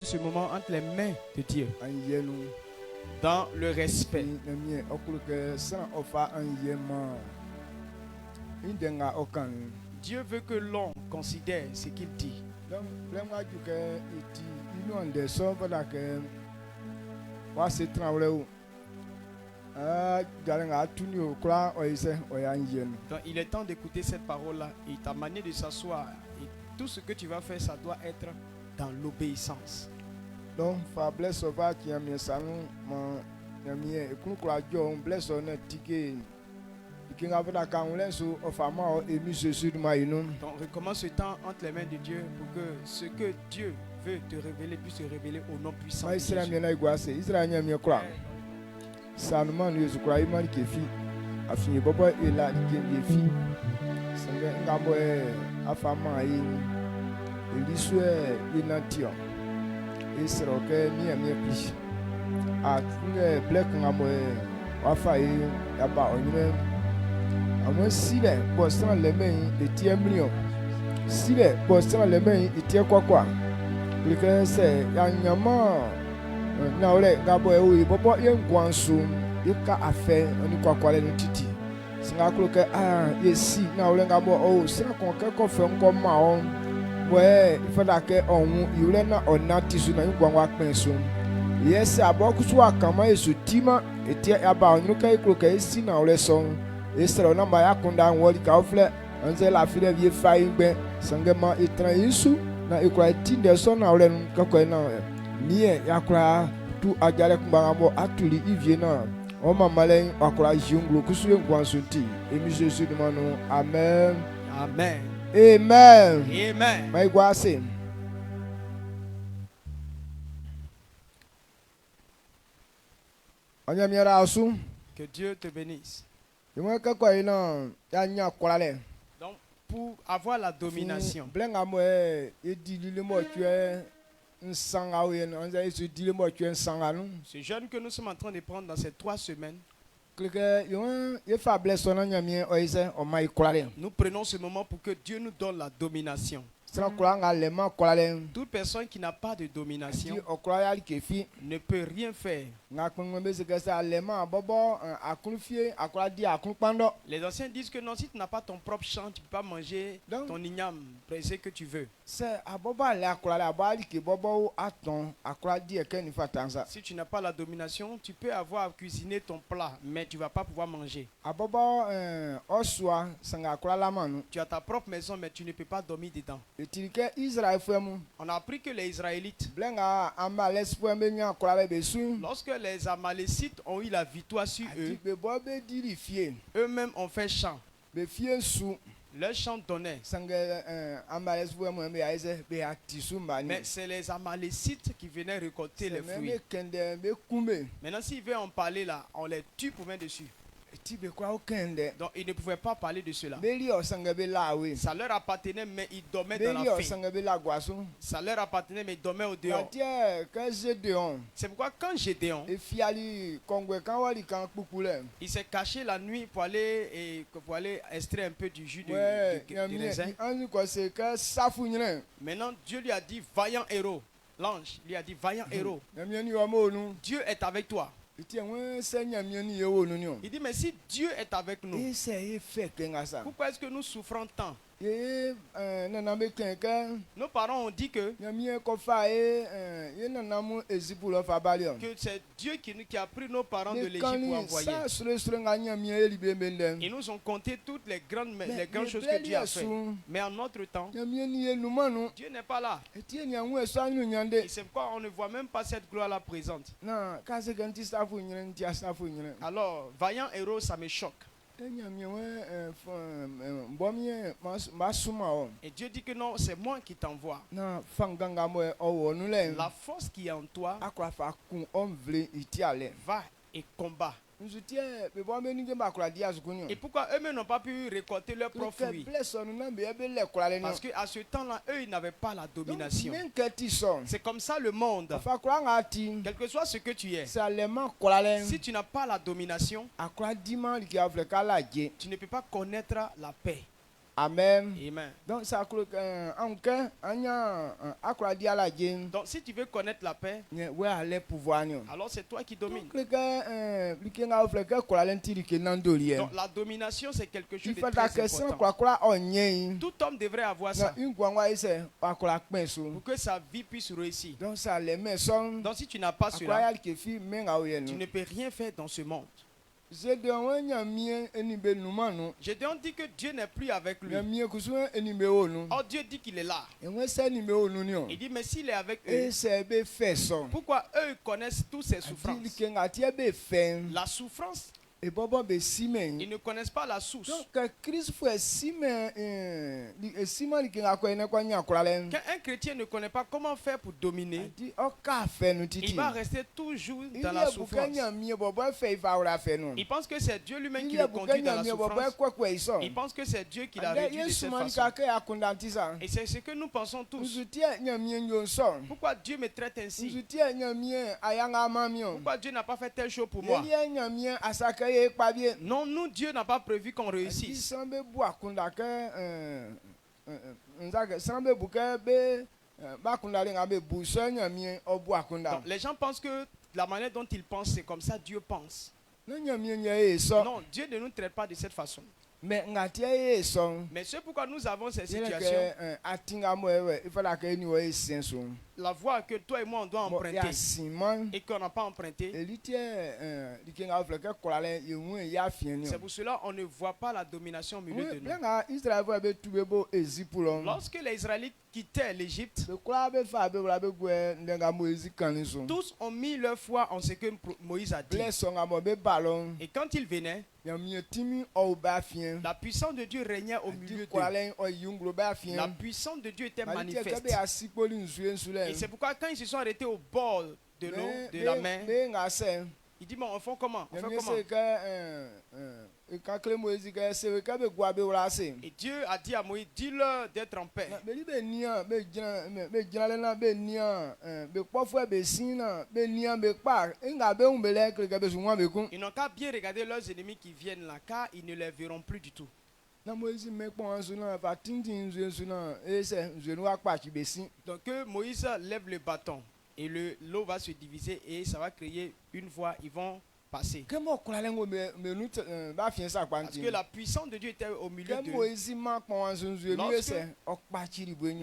Ce moment entre les mains de Dieu, dans le respect. Dieu veut que l'on considère ce qu'il dit. Donc il est temps d'écouter cette parole-là et ta manière de s'asseoir. Et tout ce que tu vas faire, ça doit être dans l'obéissance. Donc, bless over qui a mis ça, donc recommence ce temps entre les mains de Dieu pour que ce que Dieu veut te révéler puisse se révéler au nom puissant de Jésus. ouais, il faut que on yulena onati suna ngwa kpenso yes abokusu akama esutima etia aba onuka ikroka esi na oleso esero na ma yakunda nwori ka ofle onze la fire vie fa igbe sangema etran yisu na ikra tinde so na ole nkako na nie yakra tu ajale kumbangamo atuli ivie na o mamale akra junglo kusu ngwanso ti emi Jésus demano amen amen. Amen. Amen. Que Dieu te bénisse. Donc, pour avoir la domination, ce jeûne que nous sommes en train de prendre dans ces 3 semaines, nous prenons ce moment pour que Dieu nous donne la domination. Toute personne qui n'a pas de domination ne peut rien faire. Les anciens disent que non, si tu n'as pas ton propre champ, tu ne peux pas manger ton igname, pressé que tu veux. Si tu n'as pas la domination, tu peux avoir cuisiné ton plat, mais tu ne vas pas pouvoir manger. Tu as ta propre maison, mais tu ne peux pas dormir dedans. On a appris que les Israélites, lorsque les Amalécites ont eu la victoire sur eux, eux-mêmes ont fait champ. Leur champ donnait. Mais c'est les Amalécites qui venaient récolter les fruits. Maintenant, s'ils veulent en parler là, on les tue pour mettre dessus. Donc ils ne pouvaient pas parler de cela. Ça leur appartenait, mais ils dormaient dans la faim. Ça leur appartenait, mais ils dormaient au dehors. C'est pourquoi quand Gédéon, il s'est caché la nuit pour aller extraire un peu du jus de raisin. Maintenant Dieu lui a dit vaillant héros. L'ange lui a dit vaillant héros. Dieu est avec toi. Il dit mais si Dieu est avec nous, pourquoi est-ce que nous souffrons tant? Nos parents ont dit que c'est Dieu qui a pris nos parents de l'Égypte pour envoyer. Ils nous ont compté toutes les grandes choses que Dieu a fait. Mais en notre temps, Dieu n'est pas là. Et c'est pourquoi on ne voit même pas cette gloire-là présente. Alors, vaillant héros, ça me choque. Et Dieu dit que non, c'est moi qui t'envoie. La force qui est en toi va et combat. Et pourquoi eux-mêmes n'ont pas pu récolter leurs propres fruits? Parce qu'à ce temps-là, eux, ils n'avaient pas la domination. C'est comme ça le monde. Quel que soit ce que tu es, si tu n'as pas la domination, tu ne peux pas connaître la paix. Amen. Amen. Donc si tu veux connaître la paix, alors c'est toi qui domines. Donc la domination, c'est quelque chose de très important. Tout homme devrait avoir ça pour que sa vie puisse réussir. Donc si tu n'as pas cela, tu ne peux rien faire dans ce monde. Je te dis que Dieu n'est plus avec lui. Oh, Dieu dit qu'il est là. Il dit, mais s'il est avec eux, pourquoi eux connaissent toutes ces souffrances? La souffrance, ils ne connaissent pas la source. Quand un chrétien ne connaît pas comment faire pour dominer, il va rester toujours dans la souffrance. Il pense que c'est Dieu lui-même qui le conduit dans la souffrance. Il pense que c'est Dieu qui l'a réduit de cette façon. Et c'est ce que nous pensons tous. Pourquoi Dieu me traite ainsi? Pourquoi Dieu n'a pas fait telle chose pour moi? Non, nous, Dieu n'a pas prévu qu'on réussisse. Donc, les gens pensent que la manière dont ils pensent, c'est comme ça Dieu pense. Non, Dieu ne nous traite pas de cette façon. Mais c'est pourquoi nous avons ces situations. La voie que toi et moi on doit emprunter et qu'on n'a pas emprunté, c'est pour cela qu'on ne voit pas la domination au milieu de nous. Lorsque les Israélites quittaient l'Égypte, tous ont mis leur foi en ce que Moïse a dit. Et quand ils venaient, la puissance de Dieu régnait au milieu d'eux. La puissance de Dieu était manifeste. Et c'est pourquoi quand ils se sont arrêtés au bord de l'eau, de la mer, il dit, bon, on fait comment? Et Dieu a dit à Moïse, dis-leur d'être en paix. Ils n'ont qu'à bien regarder leurs ennemis qui viennent là, car ils ne les verront plus du tout. Donc Moïse lève le bâton et l'eau va se diviser et ça va créer une voie, ils vont passer. Parce que la puissance de Dieu était au milieu d'eux. Lorsque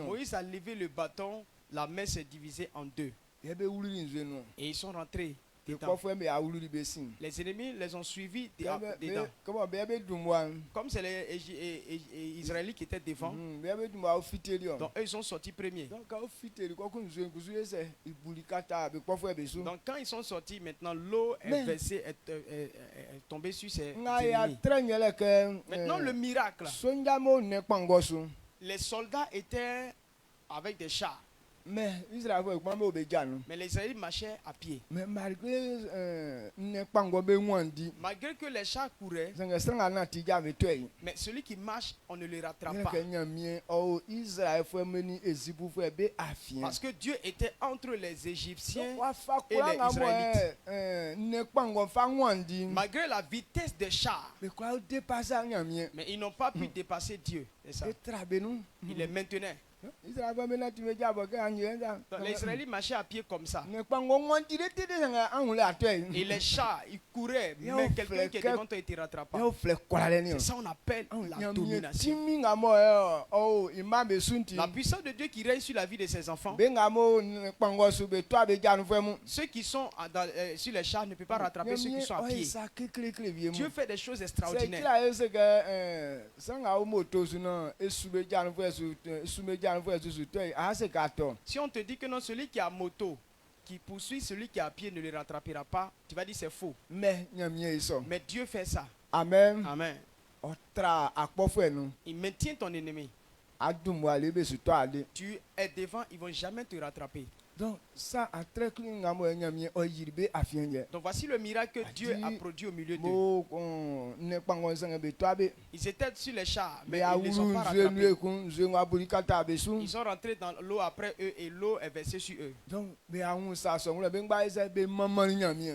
Moïse a levé le bâton, la mer s'est divisée en deux. Et ils sont rentrés dedans. Les ennemis les ont suivis dedans. Comme c'est les Israélites qui étaient devant, donc eux ils sont sortis premiers. Donc quand ils sont sortis, maintenant l'eau est versée, est tombée sur ces ennemis. Maintenant le miracle, les soldats étaient avec des chars. Mais les Israélites marchaient à pied. Malgré que les chars couraient, mais celui qui marche, on ne le rattrape pas. Parce que Dieu était entre les Égyptiens et les Israélites. Malgré la vitesse des chars, mais ils n'ont pas pu dépasser Dieu. Il les maintenait. Les Israélites marchaient à pied comme ça. Et les chats, ils couraient, mais quelqu'un qui est devant toi, il te rattrape pas. C'est ça qu'on appelle la domination. La puissance de Dieu qui règne sur la vie de ses enfants. Ceux qui sont sur les chats ne peuvent pas rattraper ceux qui sont à pied. Dieu fait des choses extraordinaires. Si on te dit que non, celui qui a moto, qui poursuit celui qui a pied ne le rattrapera pas, tu vas dire c'est faux. Mais Dieu fait ça. Amen. Amen. Il maintient ton ennemi. Tu es devant, ils ne vont jamais te rattraper. Donc ça a très clean ngamo nyamie oyirbe afienye. Donc voici le miracle que Dieu a produit au milieu d'eux. Ils étaient sur les chars, mais ils ne sont pas rattrapés. Ils sont rentrés dans l'eau après eux et l'eau est versée sur eux.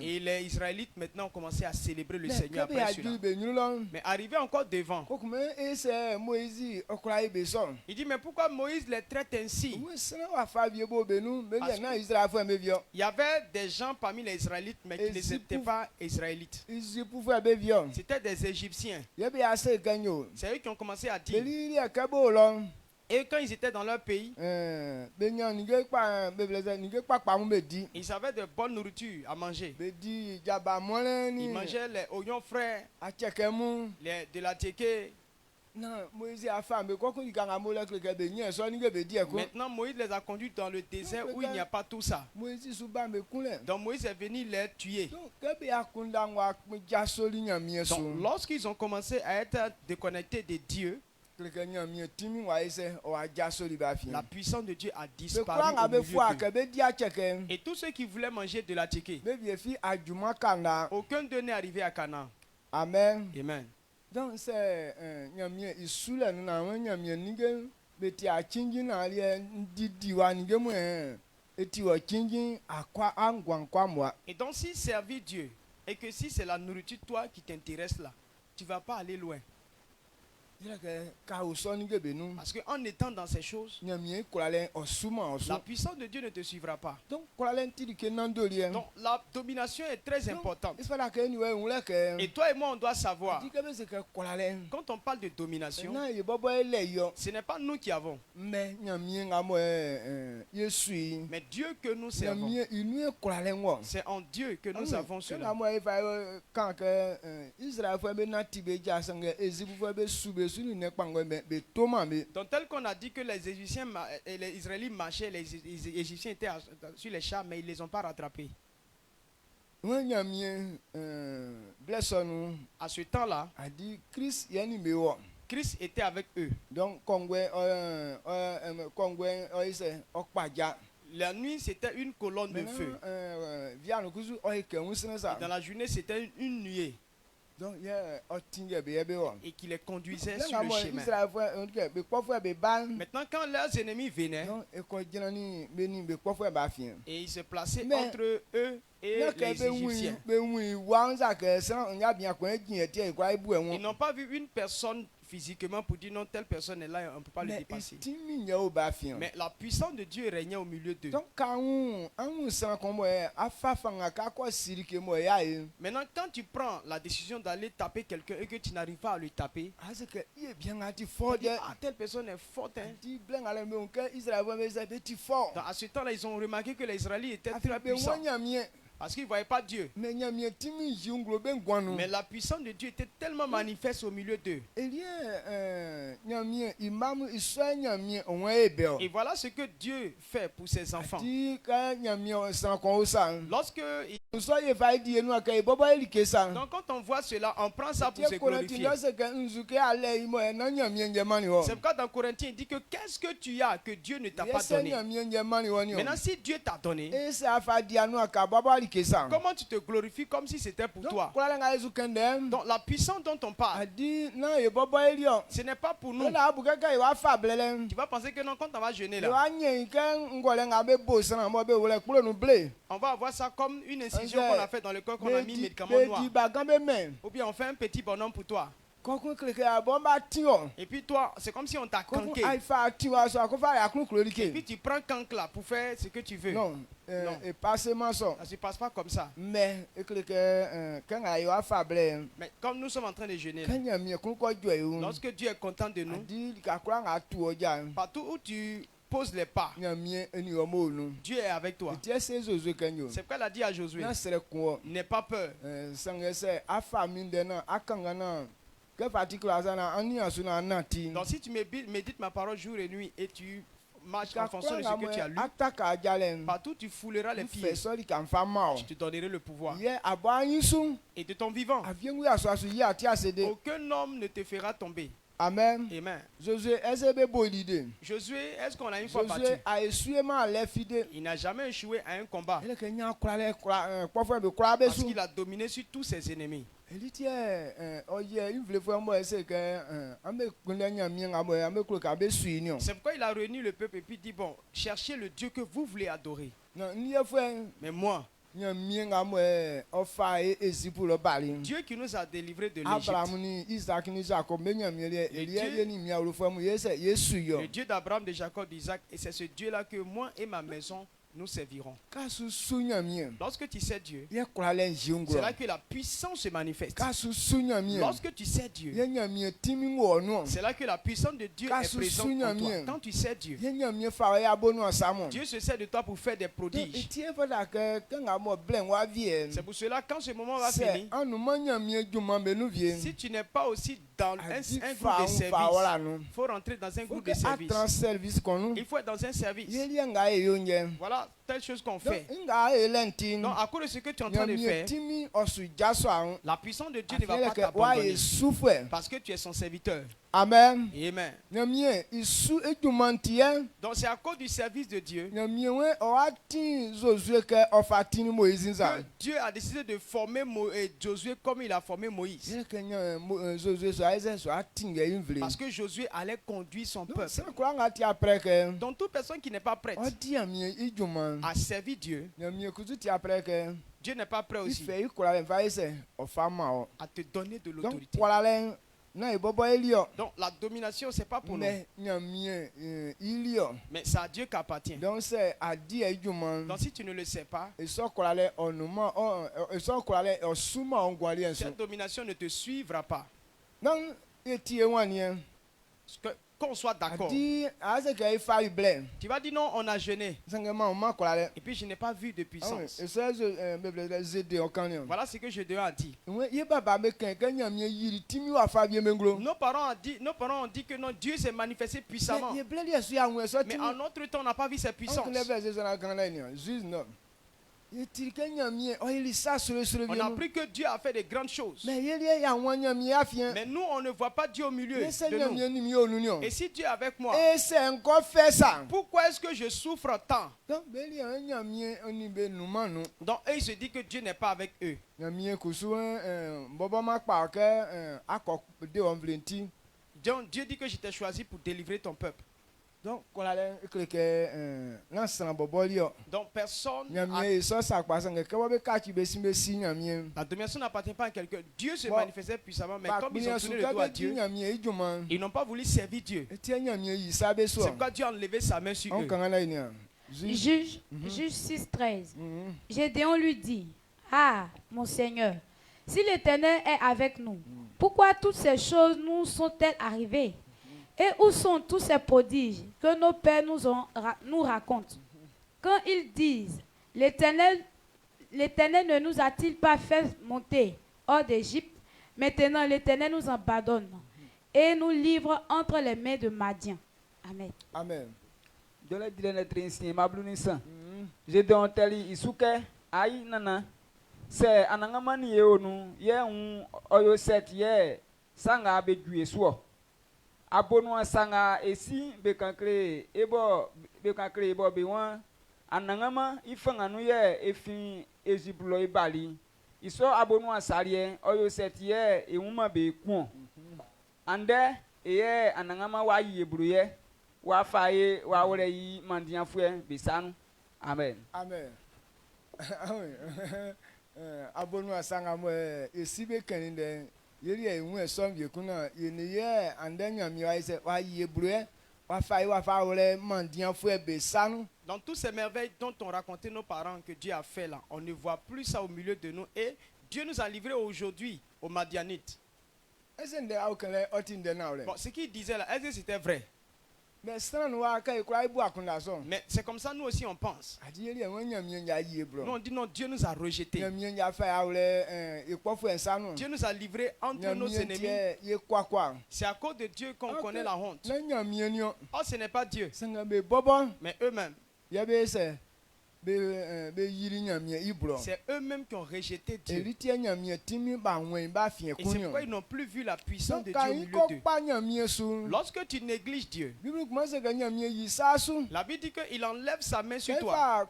Et les Israélites maintenant ont commencé à célébrer le Seigneur après cela. Mais arrivé encore devant, il dit mais pourquoi Moïse les traite ainsi? Il y avait des gens parmi les Israélites, mais qui n'étaient pas Israélites. C'était des Égyptiens. C'est eux qui ont commencé à dire. Et quand ils étaient dans leur pays, ils avaient de bonne nourriture à manger. Ils mangeaient les oignons frais, de la tchéké. Maintenant, Moïse les a conduits dans le désert où il n'y a pas tout ça. Donc Moïse est venu les tuer. Donc lorsqu'ils ont commencé à être déconnectés de Dieu, la puissance de Dieu a disparu au milieu d'eux. Et tous ceux qui voulaient manger de la tchéké, aucun d'eux n'est arrivé à Canaan. Amen. Amen. Donc c'est nyamie isula na nyamie nige beti a chingi na ali didiwa nige mu eti wa chingi akwa angwan kwa moi. Et donc si servir Dieu et que si c'est la nourriture toi qui t'intéresse là, tu vas pas aller loin. Parce qu'en étant dans ces choses, la puissance de Dieu ne te suivra pas. Donc la domination est très importante. Et toi et moi on doit savoir, quand on parle de domination, ce n'est pas nous qui avons, mais Dieu que nous servons. C'est en Dieu que nous avons cela. Donc tel qu'on a dit que les Égyptiens et les Israélites marchaient, les Égyptiens étaient sur les chars, mais ils ne les ont pas rattrapés. À ce temps-là, Christ était avec eux. Donc, la nuit, c'était une colonne de feu. Et dans la journée, c'était une nuée. Donc, et qui les conduisait sur le chemin. Maintenant, quand leurs ennemis venaient, et ils se plaçaient entre eux et les Égyptiens, ils n'ont pas vu une personne physiquement pour dire non, telle personne est là, on ne peut pas le dépasser. Mais la puissance de Dieu régnait au milieu d'eux. Maintenant, quand tu prends la décision d'aller taper quelqu'un et que tu n'arrives pas à le taper, telle personne est forte. Donc, à ce temps-là, ils ont remarqué que les Israélites étaient très puissants. Parce qu'ils ne voyaient pas Dieu. Mais la puissance de Dieu était tellement manifeste au milieu d'eux. Et voilà ce que Dieu fait pour ses enfants. Lorsque donc quand on voit cela, on prend ça pour se glorifier. C'est pourquoi dans Corinthiens, il dit que qu'est-ce que tu as que Dieu ne t'a pas donné. Maintenant, si Dieu t'a donné, comment tu te glorifies comme si c'était pour toi? Donc la puissance dont on parle, ce n'est pas pour nous. Tu vas penser que non, quand on va jeûner là, on va avoir ça comme une incision qu'on a fait dans le corps, qu'on a mis médicament noir. Ou bien on fait un petit bonhomme pour toi. Et puis toi, c'est comme si on t'a canqué. Et puis tu prends canque là pour faire ce que tu veux. Non. Ça ne se passe pas comme ça. Mais comme nous sommes en train de jeûner, lorsque Dieu est content de nous, partout où tu poses les pas, Dieu est avec toi. C'est pourquoi il a dit à Josué, n'aie pas peur. Donc si tu médites ma parole jour et nuit et tu marches en fonction de ce que tu as lu, partout tu fouleras les pieds, je te donnerai le pouvoir. Et de ton vivant, aucun homme ne te fera tomber. Amen. Amen. Josué, est-ce qu'on a une fois battu? Il n'a jamais échoué à un combat. Parce qu'il a dominé sur tous ses ennemis. C'est pourquoi il a réuni le peuple et puis dit, bon, cherchez le Dieu que vous voulez adorer. Mais moi, Dieu qui nous a délivrés de l'Égypte, le Dieu d'Abraham, de Jacob, d'Isaac, et c'est ce Dieu-là que moi et ma maison nous servirons. Lorsque tu sais Dieu, c'est là que la puissance se manifeste. Lorsque tu sais Dieu, c'est là que la puissance de Dieu est présente en toi. Quand tu sais Dieu, Dieu se sert de toi pour faire des prodiges. C'est pour cela quand ce moment va finir, si tu n'es pas aussi dans un groupe de service, il faut rentrer dans un groupe de service. Il faut être dans un service. Voilà telle chose qu'on fait. Donc à cause de ce que tu es en train de faire, la puissance de Dieu ne va pas t'abandonner parce que tu es son serviteur. Amen. Amen. Donc c'est à cause du service de Dieu que Dieu a décidé de former Josué comme il a formé Moïse. Parce que Josué allait conduire son peuple. Donc toute personne qui n'est pas prête à servir Dieu, Dieu n'est pas prêt aussi à te donner de l'autorité. Donc la domination c'est pas pour nous, mais c'est à Dieu qu'appartient. Donc si tu ne le sais pas, cette domination ne te suivra pas. Qu'on soit d'accord. Tu vas dire non, on a jeûné. Et puis je n'ai pas vu de puissance. Voilà ce que je dois dire. Nos parents ont dit que non, Dieu s'est manifesté puissamment. Mais en notre temps, on n'a pas vu cette puissance. On a appris que Dieu a fait de grandes choses. Mais nous, on ne voit pas Dieu au milieu de nous. Et si Dieu est avec moi, pourquoi est-ce que je souffre tant? Donc, eux, ils se disent que Dieu n'est pas avec eux. Donc, Dieu dit que je t'ai choisi pour délivrer ton peuple. Donc personne. La domination n'appartient pas à quelqu'un. Dieu se manifestait puissamment, mais comme ils ont tourné le dos à Dieu, ils n'ont pas voulu servir Dieu. C'est pourquoi Dieu a enlevé sa main sur eux. Juge 6:13. Gédéon lui dit: Ah, mon Seigneur, si l'Éternel est avec nous, pourquoi toutes ces choses nous sont-elles arrivées? Et où sont tous ces prodiges que nos pères nous racontent? Quand ils disent, l'Éternel ne nous a-t-il pas fait monter hors d'Égypte? Maintenant l'Éternel nous abandonne et nous livre entre les mains de Madian. Amen. Amen. C'est anangamani yeonu ye oyo set ye sanga beguye so abonu sanga esi bekankre ebo bewan anangama ifanga nu ye efin ejibulo ibali iso abonu asarie oyo set ye ewuma be kun ande eye anangama wa yebru ye wa faye wa wore yi mandian fue besanu. Amen. Amen. Abonu asanga mo esibe kaninde yeri enwu esom yekuna yeniye andenya mi wa ise wa yebru wa fa wore mandian fue besanu. Dans toutes ces merveilles dont ont raconté nos parents que Dieu a fait là, on ne voit plus ça au milieu de nous et Dieu nous a livrés aujourd'hui aux Madianites. Bon, ce qu'il disait là, est-ce que c'était vrai? Mais c'est comme ça nous aussi on pense. Nous on dit non, Dieu nous a rejetés. Dieu nous a livrés entre nos ennemis. C'est à cause de Dieu qu'on connaît la honte. Oh, ce n'est pas Dieu. Mais eux-mêmes. C'est eux-mêmes qui ont rejeté Dieu. Et c'est pourquoi ils n'ont plus vu la puissance de Dieu au milieu d'eux. Lorsque tu négliges Dieu, la Bible dit qu'il enlève sa main sur toi.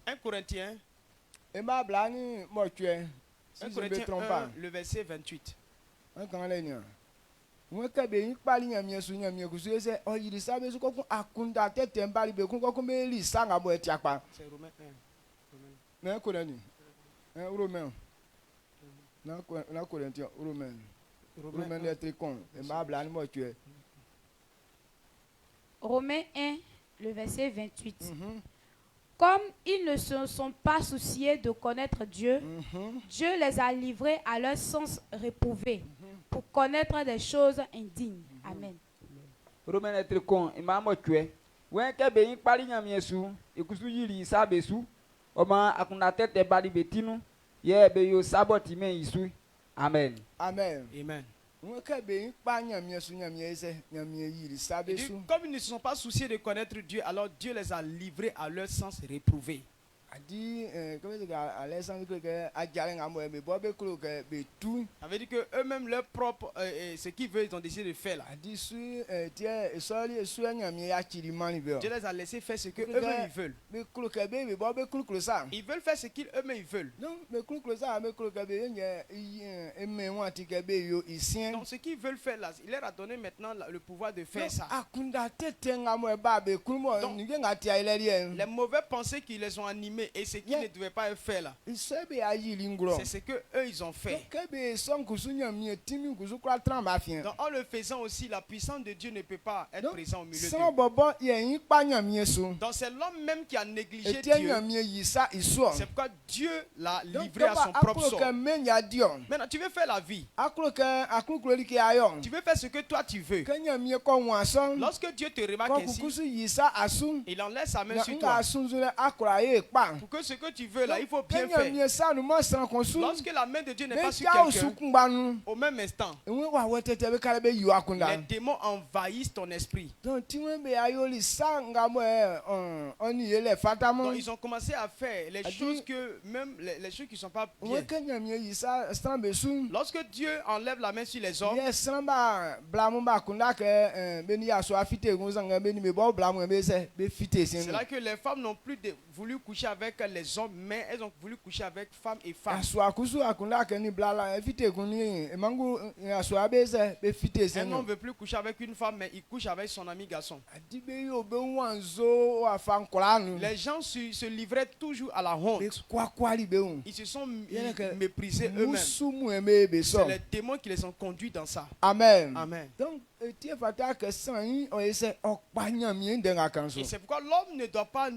1 Corinthiens 1, le verset 28. Romains 1, le verset 28. Comme ils ne se sont pas souciés de connaître Dieu, Dieu les a livrés à leur sens réprouvé pour connaître des choses indignes. Amen. Romains 3, imamo tue. When kebe yin pali nyam yesu, ikusu yiri sabesu, oma akuna tete bali betinu, ye be yo saboti men yisu. Amen. Amen. Amen. Comme ils ne se sont pas souciés de connaître Dieu, alors Dieu les a livrés à leur sens réprouvé. Ça veut dire que eux-mêmes leur propre ce qu'ils veulent, ils ont décidé de faire là. Dieu les a laissé faire ce que eux-mêmes ils veulent. Ils veulent faire ce qu'ils eux-mêmes veulent. Donc ce qu'ils veulent faire là, il leur a donné maintenant le pouvoir de faire ça. Donc, les mauvais pensées qui les ont animés et ce qu'ils ne devaient pas faire là, c'est ce que eux ils ont fait. Donc en le faisant aussi, la puissance de Dieu ne peut pas être présente au milieu d'eux. Donc c'est l'homme même qui a négligé Dieu. C'est pourquoi Dieu l'a livré à son propre sort. Maintenant tu veux faire la vie. Tu veux faire ce que toi tu veux. Lorsque Dieu te remarque ainsi, il enlève sa main sur toi. Pour que ce que tu veux là, il faut bien faire. Lorsque la main de Dieu n'est pas sur quelqu'un, au même instant, les démons envahissent ton esprit. Donc ils ont commencé à faire les choses que même les choses qui ne sont pas bien. Lorsque Dieu enlève la main sur les hommes, c'est là que les femmes n'ont plus voulu coucher avec les hommes, mais elles ont voulu coucher avec femmes et femmes. Un homme ne veut plus coucher avec une femme, mais il couche avec son ami garçon. Les gens se livraient toujours à la honte. Ils se sont méprisés eux-mêmes. C'est les démons qui les ont conduits dans ça. Amen. Amen. Donc, et c'est pourquoi l'homme ne doit pas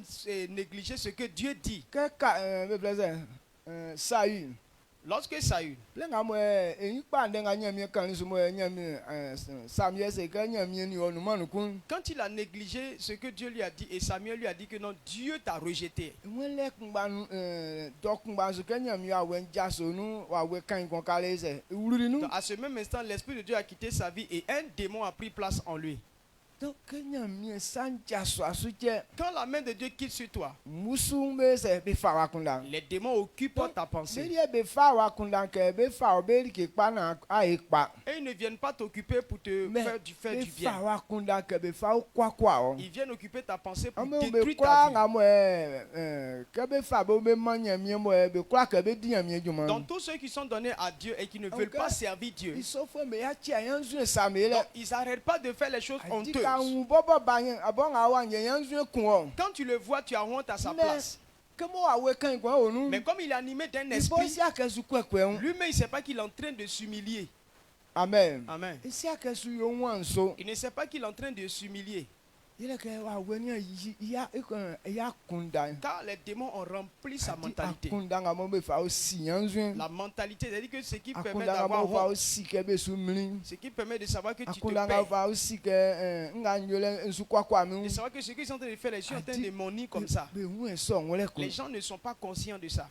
négliger ce que Dieu dit. Lorsque Saül, quand il a négligé ce que Dieu lui a dit, et Samuel lui a dit que non, Dieu t'a rejeté. Donc, à ce même instant, l'Esprit de Dieu a quitté sa vie et un démon a pris place en lui. Quand la main de Dieu quitte sur toi, les démons occupent ta pensée. Et ils ne viennent pas t'occuper pour te faire du bien. Ils viennent occuper ta pensée pour détruire ta vie. Donc tous ceux qui sont donnés à Dieu et qui ne veulent pas servir Dieu, ils n'arrêtent pas de faire les choses honteuses. Quand tu le vois, tu as honte à sa place. Mais comme il est animé d'un esprit, lui-même il ne sait pas qu'il est en train de s'humilier. Amen. Amen. Il ne sait pas qu'il est en train de s'humilier. Car les démons ont rempli sa mentalité. La mentalité, c'est-à-dire que ce qui permet d'avoir honte, ce qui permet de savoir que tu te paies, de savoir que ce qu'ils sont en train de faire, les gens sont en train de monter comme ça. Les gens ne sont pas conscients de ça.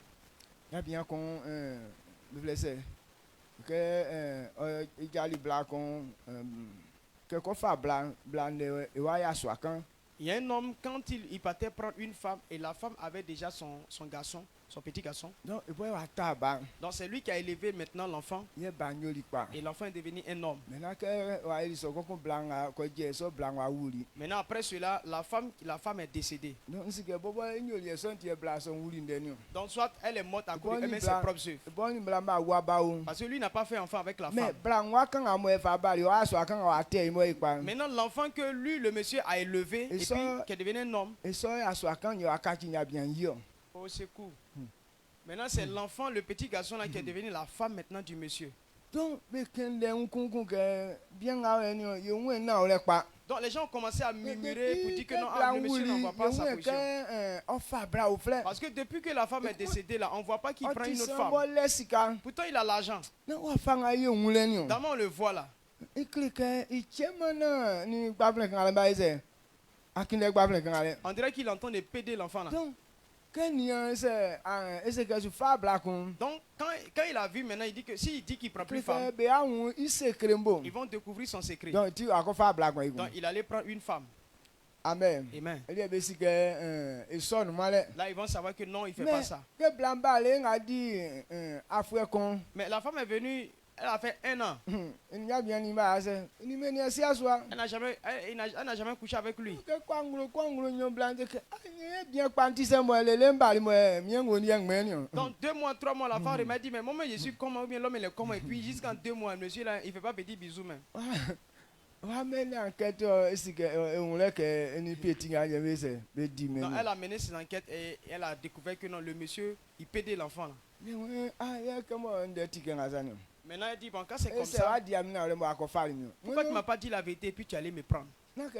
Il y a un homme, quand il partait prendre une femme, et la femme avait déjà son garçon, son petit garçon. Donc c'est lui qui a élevé maintenant l'enfant. Et l'enfant est devenu un homme. Maintenant, après cela, la femme est décédée. Donc soit elle est morte à cause de ses propres œuvres. Parce que lui n'a pas fait enfant avec la femme. Maintenant, l'enfant que lui, le monsieur, a élevé, et puis qui est devenu un homme. Au secours. Maintenant, c'est l'enfant, le petit garçon là qui est devenu la femme maintenant du monsieur. Donc les gens ont commencé à murmurer pour dire que non, le monsieur n'envoie pas sa position. Parce que depuis que la femme est décédée là, on ne voit pas qu'il prend une autre femme. Pourtant il a l'argent. D'abord on le voit là. On dirait qu'il entend les péder l'enfant là. Donc quand il a vu maintenant, il dit que s'il dit qu'il prend plus de femme, ils vont découvrir son secret. Donc il allait prendre une femme. Amen. Amen. Là ils vont savoir que non, il ne fait pas ça. Mais la femme est venue. Elle a fait 1 an. Elle n'a jamais couché avec lui. Donc 2 mois, 3 mois, la femme m'a dit, mais maman, je suis comment, ou bien l'homme il est comment. Et puis jusqu'en 2 mois, monsieur là, il ne fait pas petit bisou même. Donc elle a mené ses enquêtes et elle a découvert que non, le monsieur, il pédait l'enfant là. Maintenant, elle dit, bon, quand c'est comme ça, pourquoi tu ne m'as pas dit la vérité et puis tu allais me prendre? Il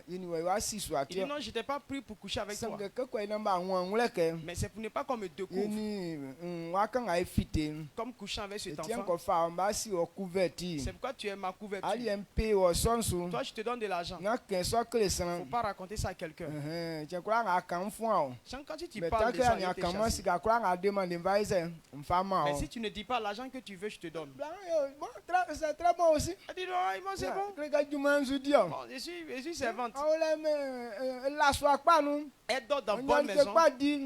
dit, non, je n'étais pas pris pour coucher avec toi. Mais c'est pour ne pas qu'on me découvre. Comme couchant avec cet enfant. C'est pourquoi tu es ma couverture. Toi, je te donne de l'argent. Il ne faut pas raconter ça à quelqu'un. Quand tu parles de ça, mais si tu ne dis pas l'argent que tu veux, je te donne. C'est très bon aussi. Elle dit, non, c'est bon. Bon, je suis servante. Elle dort dans bonne maison.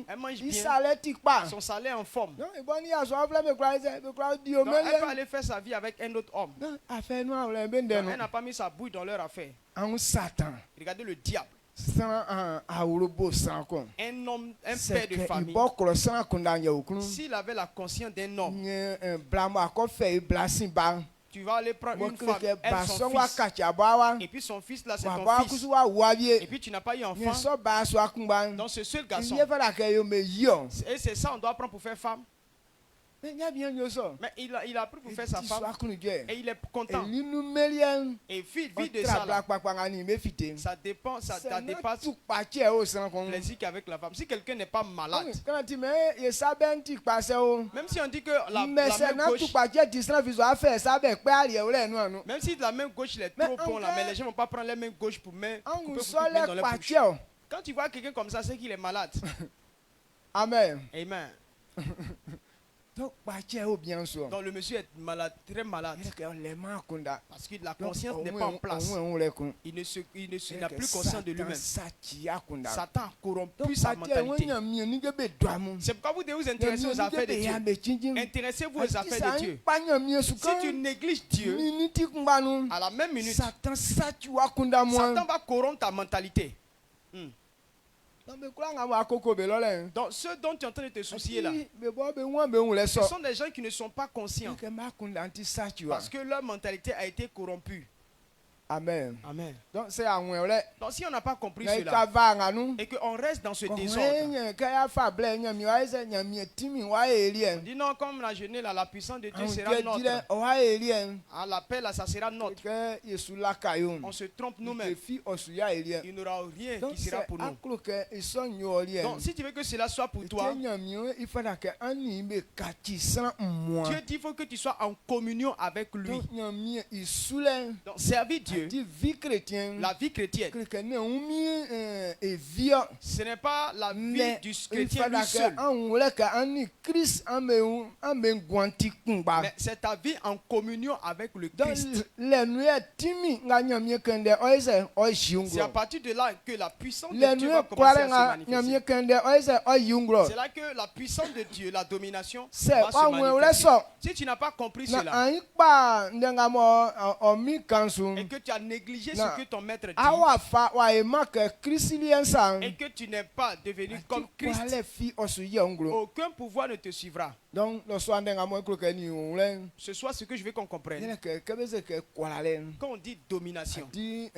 Elle mange bien. Son salaire en forme. Donc, elle peut aller faire sa vie avec un autre homme. Elle n'a pas mis sa bouille dans leur affaire. Regardez le diable. Un homme, un père de famille, s'il avait la conscience d'un homme, tu vas aller prendre une femme, elle son fils, et puis son fils là c'est ton fils, et puis tu n'as pas eu enfant, donc ce seul garçon, et c'est ça on doit prendre pour faire femme. Mais il a pris pour faire sa femme et il est content. Et vite de ça là, ça dépend, ça dépasse le plaisir qu'avec la femme. Si quelqu'un n'est pas malade, même si on dit que la main gauche, même si la main gauche il est trop bon là, mais les gens ne vont pas prendre la main gauche pour couper dans leur bouche. Quand tu vois quelqu'un comme ça, c'est qu'il est malade. Amen. Amen. Donc le monsieur est malade, très malade. Parce que la conscience n'est pas en place. Il n'a plus conscience de lui-même. Satan a corrompu sa mentalité. C'est pourquoi vous devez vous intéresser aux affaires de Dieu. Intéressez-vous aux affaires de Dieu. Si tu négliges Dieu, à la même minute, Satan va corrompre ta mentalité. Donc ceux dont tu es en train de te soucier là, ce sont des gens qui ne sont pas conscients parce que leur mentalité a été corrompue. Amen. Amen. Donc si on n'a pas compris cela et qu'on reste dans ce désordre, on dit non, comme la jeunesse là, la puissance de Dieu sera notre. À l'appel là, ça sera notre. On se trompe nous-mêmes. Il n'y aura rien qui sera pour nous. Donc si tu veux que cela soit pour toi, Dieu dit qu'il faut que tu sois en communion avec lui. Donc servir Dieu, Dieu, la vie chrétienne, ce n'est pas la vie du chrétien lui seul, mais c'est ta vie en communion avec le Christ. C'est à partir de là que la puissance de Dieu va commencer à se manifester. C'est là que la puissance de Dieu, la domination, va se manifester. Si tu n'as pas compris cela, et que tu as négligé ce que ton maître dit, et que tu n'es pas devenu comme Christ, aucun pouvoir ne te suivra. Donc, Ce soit ce que je veux qu'on comprenne. Quand on dit domination, ce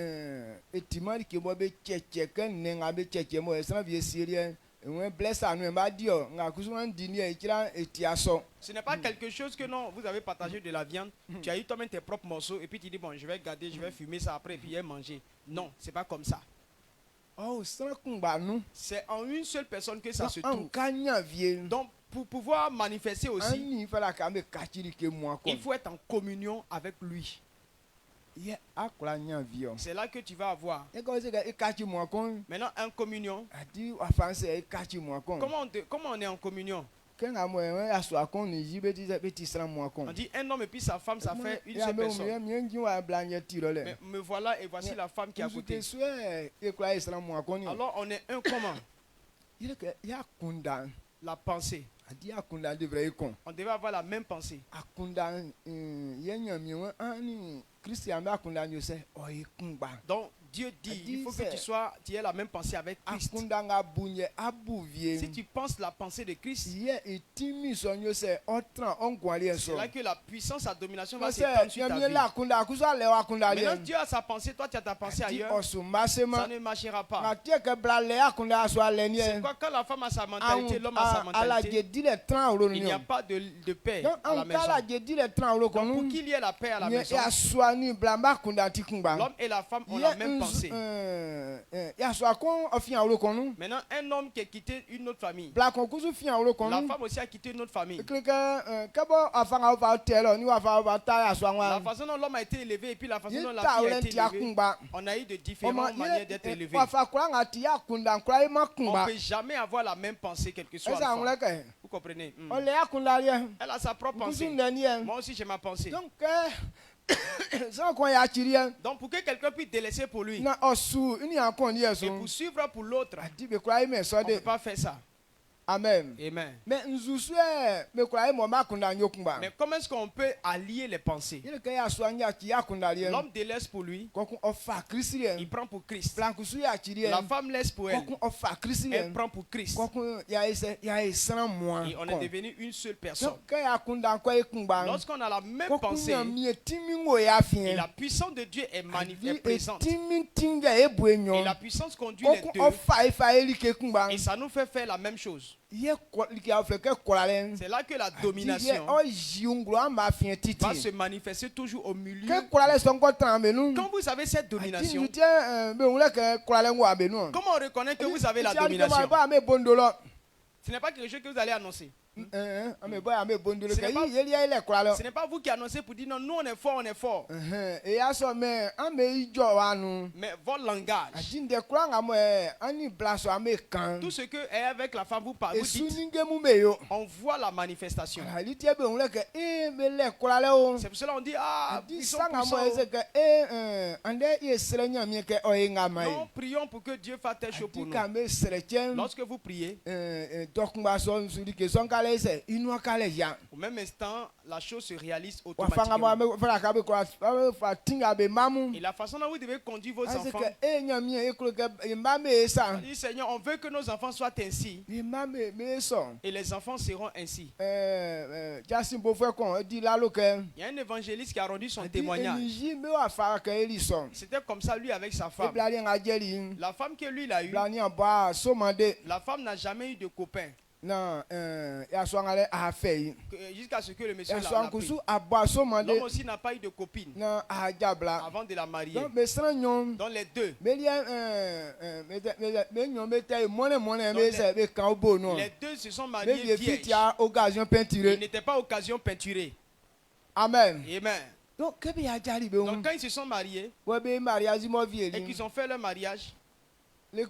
n'est pas quelque chose que non, vous avez partagé de la viande, tu as eu toi-même tes propres morceaux et puis tu dis bon, je vais garder, je vais fumer ça après et puis manger. Non, c'est pas comme ça. C'est en une seule personne que ça se trouve. Donc, pour pouvoir manifester aussi, il faut être en communion avec lui. C'est là que tu vas avoir. Maintenant, en communion. Comment on est en communion? On dit un homme et puis sa femme, ça fait une seule personne. Mais me voilà et voici la femme qui est à côté. Alors on est un comment? La pensée. On devait avoir la même pensée. Donc Dieu dit, il faut que tu aies la même pensée avec Christ. Si tu penses la pensée de Christ, c'est là que la puissance, la domination va s'étendre sur ta vie. Maintenant Dieu a sa pensée, toi tu as ta pensée ailleurs, ça ne marchera pas. C'est quoi quand la femme a sa mentalité, l'homme a sa mentalité, il n'y a pas de paix à la maison. Donc pour qu'il y ait la paix à la maison, l'homme et la femme ont la même pensée. Maintenant, un homme qui a quitté une autre famille, la femme aussi a quitté une autre famille. La façon dont l'homme a été élevé et puis la façon dont la fille a été élevée, on a eu de différentes manières d'être élevé. On ne peut jamais avoir la même pensée, quelle que soit la femme. Vous comprenez? Elle a sa propre pensée. Moi aussi j'ai ma pensée. Donc pour que quelqu'un puisse délaisser pour lui et pour suivre pour l'autre, on ne peut pas faire ça. Amen. Amen. Mais comment est-ce qu'on peut allier les pensées? L'homme délaisse pour lui, il prend pour Christ. La femme laisse pour elle, elle prend pour Christ. Et on est devenu une seule personne. Lorsqu'on a la même pensée, et la puissance de Dieu est présente, et la puissance conduit les deux, et ça nous fait faire la même chose. C'est là que la domination va se manifester toujours au milieu. Quand vous avez cette domination, comment on reconnaît que vous avez la domination? Ce n'est pas quelque chose que vous allez annoncer. Ce n'est pas vous qui annoncez pour dire non, nous on est fort, on est fort. Mais votre langage, tout ce que est avec la femme, vous parlez, vous dites, on voit la manifestation. C'est pour cela qu'on dit, ah, ils sont puissants. Non, prions pour que Dieu fasse tes choses pour nous. Lorsque vous priez, au même instant, la chose se réalise automatiquement. Et la façon dont vous devez conduire vos enfants, dit Seigneur, on veut que nos enfants soient ainsi. Et les enfants seront ainsi. Il y a un évangéliste qui a rendu son témoignage. C'était comme ça lui avec sa femme. La femme que lui il a eue, la femme n'a jamais eu de copain. Jusqu'à ce que le monsieur l'a pris. L'homme aussi n'a pas eu de copine avant de la marier. Dans les deux. Les deux se sont mariés vierges. Ils n'étaient pas occasion peinturée. Amen. Amen. Donc quand ils se sont mariés et qu'ils ont fait leur mariage, nuit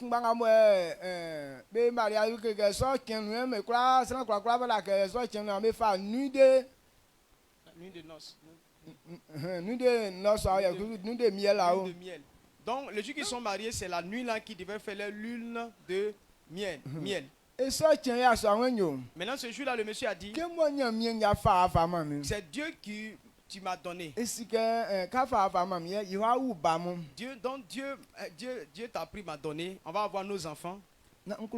de noces. Nuit de miel là-haut. Donc le jour qu'ils sont mariés, c'est la nuit là qu'ils devaient faire leur lune de miel. Maintenant ce jour-là, le monsieur a dit, c'est Dieu qui tu m'as donné. Dieu t'a pris, m'a donné. On va avoir nos enfants. Donc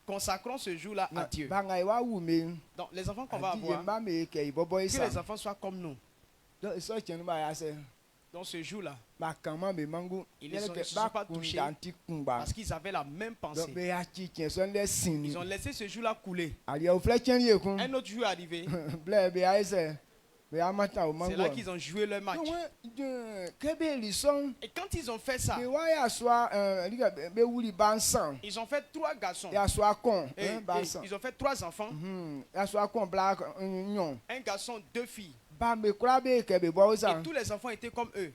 consacrons ce jour-là à Dieu. Donc les enfants qu'on va avoir, que les enfants soient comme nous. Dans ce jour-là, ils ne se sont pas touchés parce qu'ils avaient la même pensée. Ils ont laissé ce jour-là couler. Un autre jour est arrivé. C'est là qu'ils ont joué leur match. Et quand ils ont fait ça, ils ont fait 3 garçons. Et ils ont fait 3 enfants. Un garçon, 2 filles. Et tous les enfants étaient comme eux.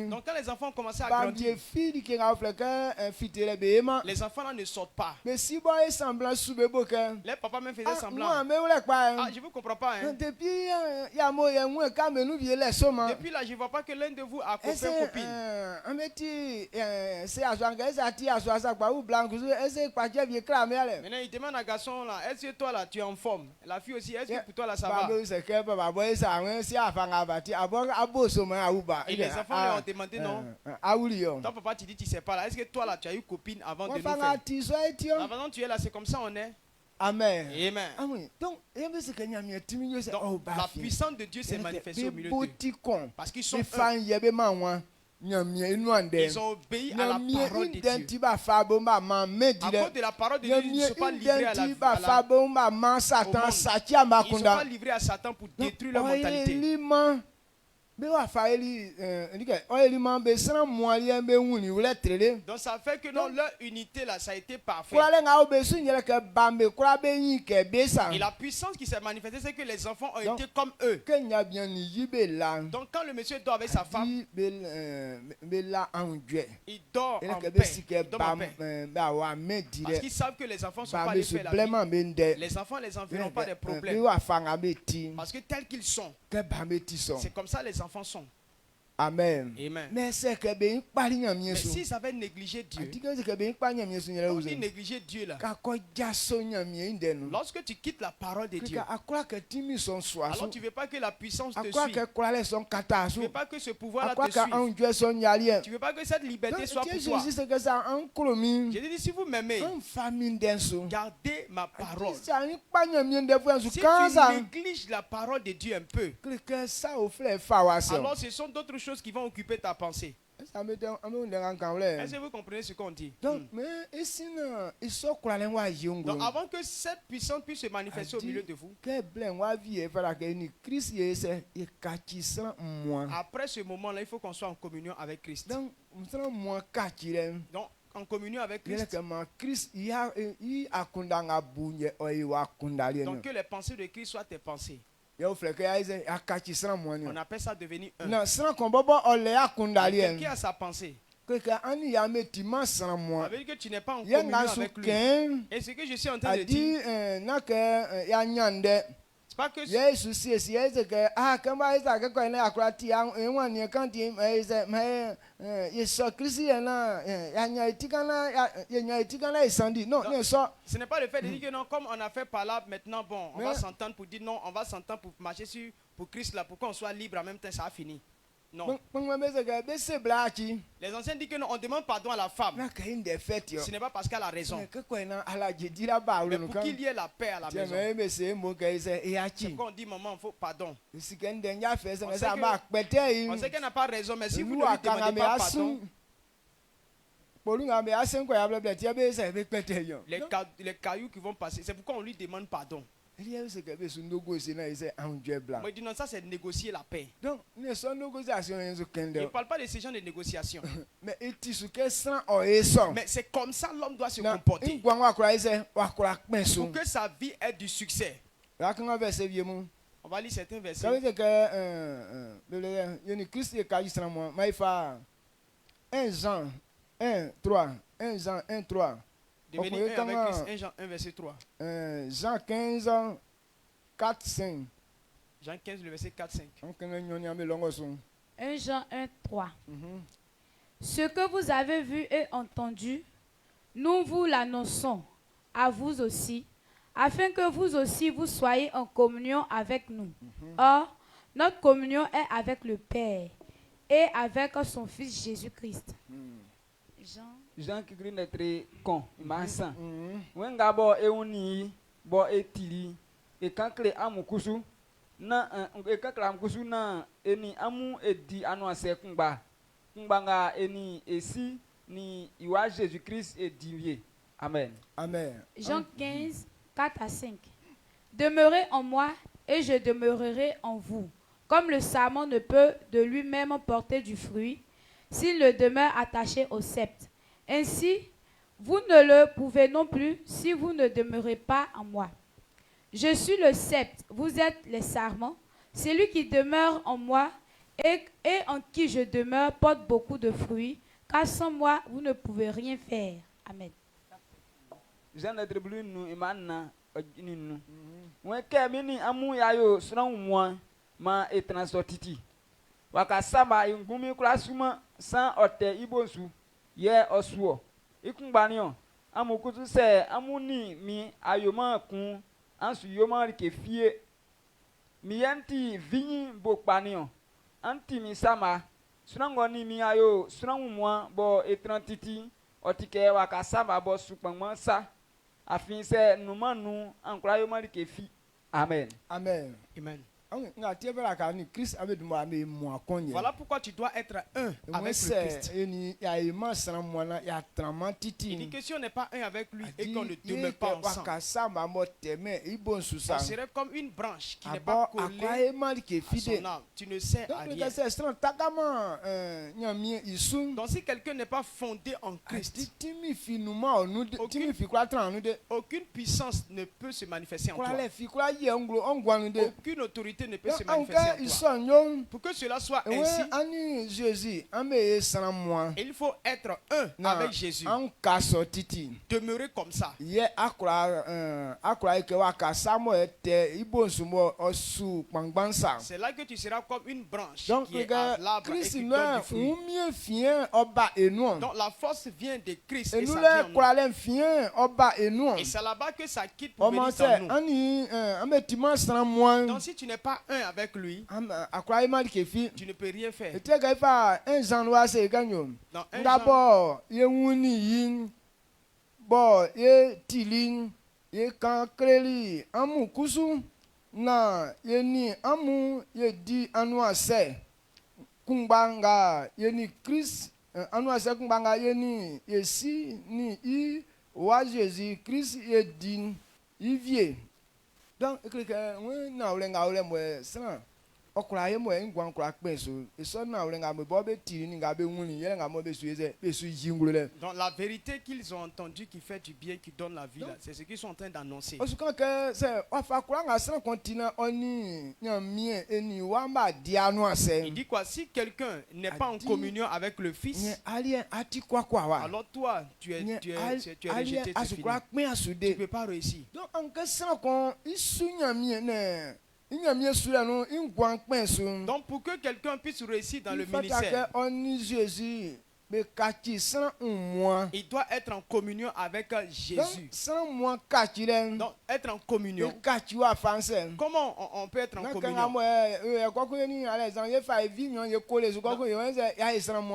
Donc quand les enfants ont commencé à grandir, les enfants là ne sortent pas. Les papas même faisaient semblant. Ah, je ne vous comprends pas. Hein? Depuis là, je ne vois pas que l'un de vous a copain copine. Maintenant, il demande à garçon là, est-ce que toi là tu es en forme? La fille aussi, est-ce que pour toi là ça va? Et les enfants leur ont demandé non. Ton papa tu dis tu sais pas là. Est-ce que toi là tu as eu copine avant de nous faire? Avant tu es là, c'est comme ça on est. Amen. Amen. Donc la puissance de Dieu s'est manifestée au milieu d'eux. Parce qu'ils sont ils ont obéi à la parole de Dieu. À cause de la parole de Dieu, ils ne sont pas livrés à au monde. Ils ne sont pas livrés à Satan pour détruire leur mentalité. Donc ça fait que dans leur unité là, ça a été parfait. Et la puissance qui s'est manifestée, c'est que les enfants ont été comme eux. Donc quand le monsieur dort avec sa femme, il dort en paix. Parce qu'ils savent que les enfants ne sont pas allés faire la vie. Les enfants ne les enverront pas des problèmes. Parce que tels qu'ils sont, c'est comme ça les enfants sont. Amen. Amen. Mais s'ils avaient négligé Dieu, on dit négliger Dieu là. Lorsque tu quittes la parole de Dieu, alors tu ne veux pas que la puissance te suive. Tu ne veux pas que ce pouvoir là te suive. Tu ne veux pas que cette liberté soit pour toi. J'ai dit si vous m'aimez, gardez ma parole. Si tu négliges la parole de Dieu un peu, alors ce sont d'autres choses qui vont occuper ta pensée. Est-ce que vous comprenez ce qu'on dit? Donc avant que cette puissance puisse se manifester au milieu de vous, après ce moment-là, il faut qu'on soit en communion avec Christ. Donc en communion avec Christ. Donc que les pensées de Christ soient tes pensées. On appelle ça devenir un. Quelqu'un a sa pensée. Ça veut dire que tu n'es pas en communion avec lui. Et ce que je suis en train de dire, c'est pas que ce n'est pas le fait de dire que non, comme on a fait par là, maintenant bon, on va s'entendre pour dire non, on va s'entendre pour marcher pour Christ là, pour qu'on soit libre en même temps, ça a fini. Non. Les anciens disent que non, on demande pardon à la femme. Ce n'est pas parce qu'elle a raison. Mais pour qu'il y ait la paix à la maison. C'est quand on dit maman, il faut pardon. On sait qu'elle n'a pas raison, mais si vous ne lui demandez pas pardon, les cailloux qui vont passer, c'est pourquoi on lui demande pardon. Moi, je dis non, ça c'est négocier la paix. Donc, il ne parle pas de ces gens de négociation. Mais c'est comme ça l'homme doit se comporter. Pour que sa vie ait du succès. On va lire certains versets. Ça veut dire que Christ est caché sur moi. Mais il faut 1 Jean 1, 3. 1 Jean 1, 3. Devenir un avec Christ, 1 Jean 1, verset 3. Jean 15, 4, 5. Jean 15, le verset 4, 5. 1 Jean 1, 3. Ce que vous avez vu et entendu, nous vous l'annonçons à vous aussi, afin que vous aussi vous soyez en communion avec nous. Or, notre communion est avec le Père et avec son Fils Jésus-Christ. Jean qui grine être con, massa. Wenga bo euni bo etili e kankle amukusu na e kankle amukusu na eni amu edi anu ase kumba nga eni esi ni iwa Jésus-Christ et divier. Amen. Amen. Jean 15, 4 à 5. Demeurez en moi et je demeurerai en vous. Comme le sarment ne peut de lui-même porter du fruit s'il ne demeure attaché au sceptre. Ainsi, vous ne le pouvez non plus si vous ne demeurez pas en moi. Je suis le sceptre, vous êtes les sarments. Celui qui demeure en moi et en qui je demeure porte beaucoup de fruits, car sans moi, vous ne pouvez rien faire. Amen. Jean de Tribune nous imana ojininu. When kemini amu yayo sran moi ma etransortiti. Wakasama ingumi klasuma san ote ibonsu ye osuo. Ikungbanion amukutu se amuni mi ayoma kun ansu yoma rike fie. Mi yanti vinyi bokpanion. Anti mi sama sunangoni mi ayo sunangu moi bo etrantiti otike wakasama bo supangmansa. Afin se numanu ankura yoma rike fi. Amen. Amen. Amen. Voilà pourquoi tu dois être un avec Christ. Il dit que si on n'est pas un avec lui et qu'on ne demeure pas ensemble, on serait comme une branche qui n'est pas collée à son âme. Tu ne sais à rien. Donc si quelqu'un n'est pas fondé en Christ, aucune puissance ne peut se manifester en toi. Aucune autorité ne peut se manifester en toi. Pour que cela soit ainsi, il faut être un avec Jésus. Demeurer comme ça. C'est là que tu seras comme une branche qui est à l'arbre et qui donne du fruit. Donc la force vient de Christ et ça vient en nous. Et c'est là-bas que ça quitte pour venir dans nous. Donc si tu n'es pas un avec lui, tu ne peux rien faire. Donc, donc la vérité qu'ils ont entendue qui fait du bien, qui donne la vie, là, c'est ce qu'ils sont en train d'annoncer. Il dit quoi? Si quelqu'un n'est pas en communion avec le Fils, alors toi, tu es rejeté, c'est fini. Tu ne peux pas réussir. Donc pour que quelqu'un puisse réussir dans le ministère, il doit être en communion avec Jésus. Donc être en communion. Comment on peut être en communion?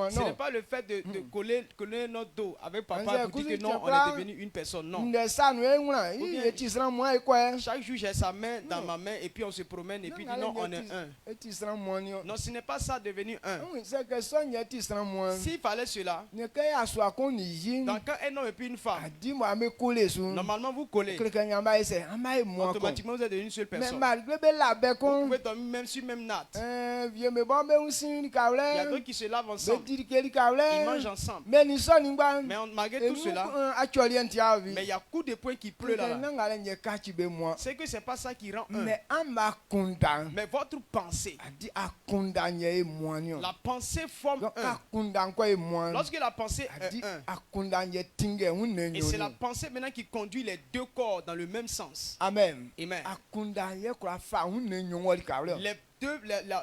Ce n'est pas le fait de coller notre dos avec papa pour dire que non, on est devenu une personne. Non. Chaque jour j'ai sa main dans ma main et puis on se promène et puis dit non, on est un. Non, ce n'est pas ça devenir un. S'il fallait parlait cela, ne ke ya so akon ni yin donc quand un homme et puis une femme, adi mo ame kole su normalement vous collez, ke nyamba ese ama e mo kon automatiquement vous êtes devenu une seule mais personne. malgré be la be Vous kon pouvez tomber même sur même natte. vieux me bon be unsin Il ni y a kawle d'autres qui se lavent be ensemble, diri ke li ils kawle mangent ensemble. mais ni so ni gba Mais malgré tout cela, actually anti mais il y a coup de poing qui pleut là. na ngale nye kachi be mo C'est que c'est pas ça qui rend un. mais ama kunda Mais votre pensée, adi akunda nye e mo ni la pensée forme donc un. akunda ko e mo Lorsque la pensée adi est un, akunda nye tinge hunne et c'est la nyo pensée maintenant qui conduit les deux corps dans le même sens. amen Amen. akunda ye ko fa hunne nyo wali kawle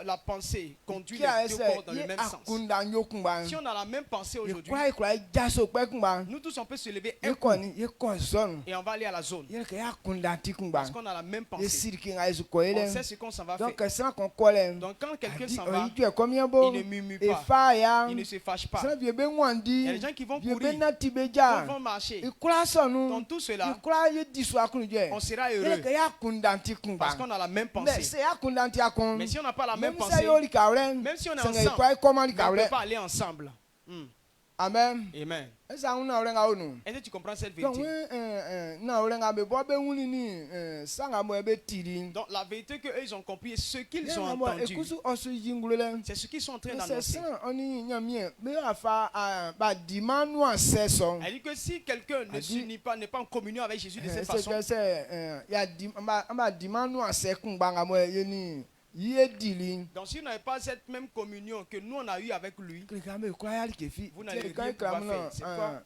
La pensée conduit qui les a deux ese corps dans le ye même sens. akunda nyo kumba Si on a la même pensée ye aujourd'hui, kwa jaso pe kumba nous tous on peut se lever un ye coup ko ni ye ko zone et on va aller à la zone. ye ke akunda ti kumba Parce qu'on a la même ye pensée. siriki nga yesu ko On ele sait ce qu'on s'en va donc faire. sans qu'on colle Donc quand quelqu'un adi s'en va, oyi tu combien beau il ne murmure et pas, fa ya il ne se fâche pas. sans vieux be Il y a wandi des gens qui vont vieux courir, be na ti be ils ja vont marcher. e kura sonu Dans tout e cela, kura ye disu akunu je on sera ye heureux ke akunda ti kumba parce qu'on a la même mais pensée. c'est akunda ti akun Mais si on n'a pas la même même pensée, ça yo li kawle même si on est c'est ensemble, quoi comment li mais on ne kawle peut pas aller ensemble. amen Amen. esa una orenga onu Est-ce que tu comprends cette donc vérité? na orenga be bo be wuni ni sanga mo be tiri Donc la vérité qu'eux ils ont compris et ce qu'ils ont mo entendu, ekusu osu yingulele c'est ce qu'ils sont en train c'est d'annoncer. ça oni nyamie be afa ba dimanu aseso Elle dit que si quelqu'un ne s'unit pas, n'est pas en communion avec Jésus de cette c'est façon, que c'est ya ba dimanu asekun banga mo ye ni ye dili donc si vous n'avez pas cette même communion que nous on a eu avec lui, klika me kwa ya kefi vous n'allez rien pouvoir faire. C'est quoi?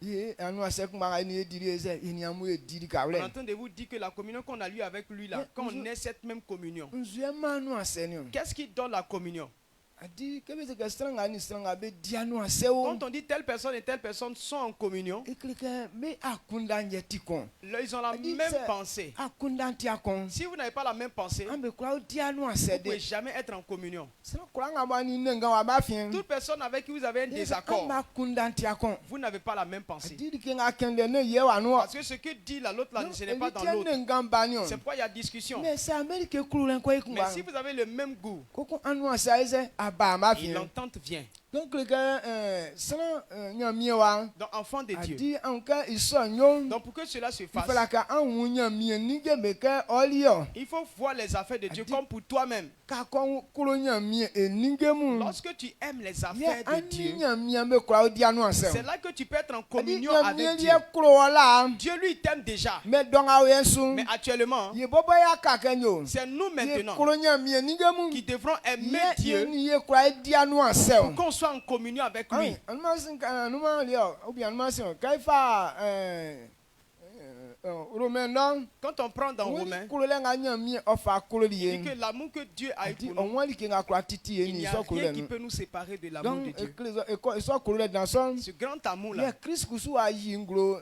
ye anu asekun banga ni ye dili ese ini amu ye dili On kawle est en train de vous dire que la communion qu'on a eu avec lui là, quand on est cette même communion, nzuye manu asenio qu'est-ce qui donne la communion? adi kebe se ke stranga ni stranga be dianu asewo Quand on dit telle personne et telle personne sont en communion, eklika me akunda njeti kon là, ils ont la dit, même c'est- pensée. akunda nti akon Si vous n'avez pas la même pensée, vous ambe kwa dianu ne asede pouvez jamais être en communion. sina kuranga bani nenga wa bafien Toute personne avec qui vous avez un désaccord, akunda nti akon vous n'avez pas la même pensée. adi ke nga kende ne ye wa no Parce que ce que dit l'autre là, ce n'est pas dans l'autre. nenga bani on C'est pourquoi il y a discussion. mais c'est amerique kululen ko Mais ikumba si vous avez le même goût, koko anu asaise aba ma et fien l'entente vient. donc le gars sana nyamie wa Donc, enfant de Dieu. adi anka iso nyon Donc, pour que cela se il fasse, fala ka anwu nyamie nige meke olio il faut voir les affaires de Dieu comme pour toi-même. ka kon kulo nyamie enige mu Lorsque tu aimes les ye affaires de ani Dieu, nyamie me kwa odi anu c'est asem là que tu peux être en adi communion nyamie avec ye Dieu. kulo wala Dieu lui t'aime déjà. me don awe yesu Mais actuellement, ye bobo ya ka kenyo c'est nous ye maintenant kulo nyamie nige mu qui devrons aimer ye Dieu ni ye kwa odi anu asem pour qu'on soit en communion avec lui. anuma lio obi anuma sin kaifa romain non Quand on prend dans Romains, kulo le nga nyamie ofa kulo il dit liye que l'amour que Dieu a eu adi pour nous, onwa li ke nga kwa titi ye il ni n'y a so kulo rien qui le peut nous séparer de l'amour de donc Dieu. so kulo le dans son Ce grand ye amour-là, Christ kusu ayi nglo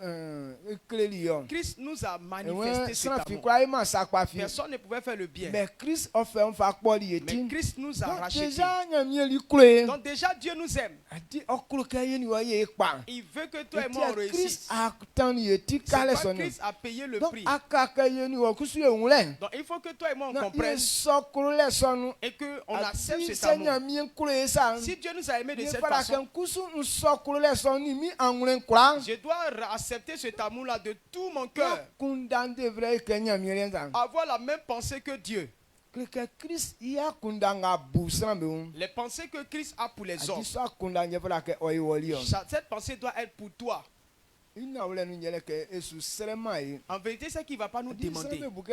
ekele liyo Christ nous a manifesté ewe cet san fi amour. kwa ima sakpa fi Personne ne pouvait faire le bien. mais Christ ofe mfa kpo li Mais yeti Christ nous a donc rachetés. déjà nyamie li kulo Donc déjà, Dieu nous aime. adi okulo ke ye ni wa ye pa Il veut que toi et moi on Christ réussisse. aktan yeti C'est kale pas sonne Christ a payé le donc prix. akaka ye ni wa kusu ye nwule Donc il faut que toi et moi on na ye comprenne so kulo le sonu et qu'on accepte adi cet se amour. nyamie kulo ye sa Si Dieu nous a aimés de ye cette fara façon, ke kusu nso kulo le sonu mi anwule kura je dois accepter cet amour-là de tout mon cœur. kundande vrai ke nyamie le sa Avoir la même pensée que Dieu. que Christ ya kundanga busan be un Les pensées que Christ a pour les hommes. adi so kundanga fara ke oyi woli on Cette pensée doit être pour toi. ina wole nu nyele ke esu serema yi En vérité, c'est qu'il ne va pas nous demander. sereme buke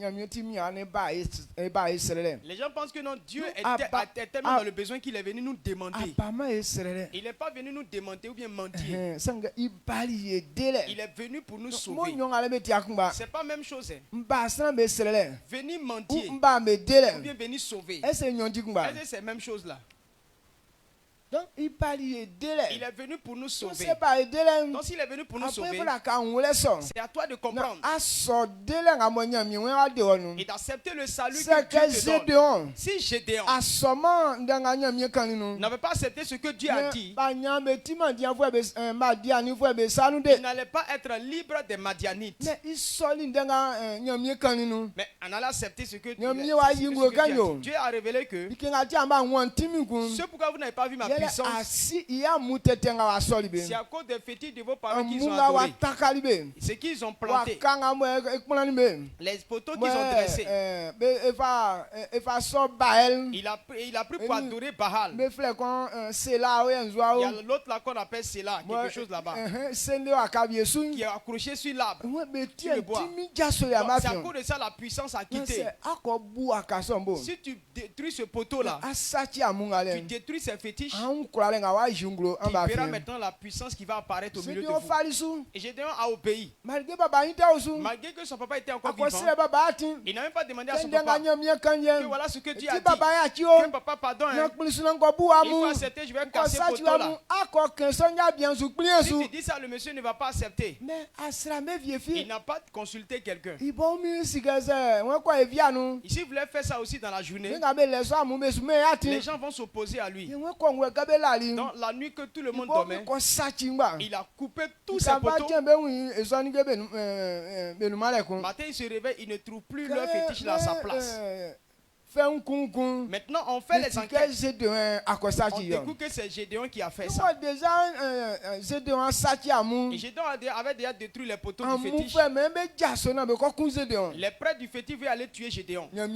nyamie ti mi ane ba yi serele Les gens pensent que non, Dieu Ah, est tellement dans le besoin qu'il est venu nous demander. apama yi serele Il n'est pas venu nous demander ou bien mentir. sanga ibali ye dele Il est venu pour nous mo sauver. nyong ale be ti akumba C'est pas la même chose. Hein. mba san be serele Venir mentir mba me ou dele bien venir sauver. ese nyon ti kumba Est-ce que c'est la même chose là? donc ibali ye Il dele est venu pour nous so sauver. se ba ye dele Donc s'il est venu pour nous après sauver, fala ka nwule so c'est à toi de na comprendre aso dele nga mo nyamie we ade onu et d'accepter le salut se que ke Dieu te donne. Gédéon Si Gédéon asoma ndanga nyamie kaninu n'avait pas accepté ce que Dieu a dit, ba nyame ti ma dia fu be ma dia ni fu be sanu il de n'allait pas être libre des Madianites. ne isoli ndanga nyamie kaninu Mais on allait accepter ce que Nyamie Dieu wa a yinglo dit. kanyo. Dieu a révélé que ikenga ti amba won timi kun ce pourquoi vous n'avez pas vu ma yele puissance. C'est à cause des fétiches de vos parents qu'ils ont adoré. Ce qu'ils ont planté. Les poteaux qu'ils ont dressés. Il a pris pour adorer Baal. Il y a l'autre là qu'on appelle Séla, quelque chose là-bas, qui est accroché sur l'arbre, sur le bois. C'est à cause de ça la puissance a quitté. Si tu détruis ce poteau-là, tu détruis ces fétiches, tu verras maintenant la puissance qui va apparaître au milieu de vous. Et Gédéon a obéi. Malgré que son papa était encore vivant, il n'a même pas demandé à son papa que voilà ce que Dieu a dit. Que papa pardonne. Il faut accepter, je vais casser ce poteau-là. Si tu dis ça, le monsieur ne va pas accepter. Il n'a pas consulté quelqu'un. Ici, vous voulez faire ça aussi dans la journée, les gens vont s'opposer à lui. Dans la nuit que tout le monde dormait, il a coupé tous ses poteaux. Matin, il se réveille, il ne trouve plus leur fétiche à sa place. Maintenant, on fait les enquêtes. On découvre que c'est Gédéon qui a fait ça. Et Gédéon avait déjà détruit les poteaux du fétiche. Les prêtres du fétiche veulent aller tuer Gédéon. La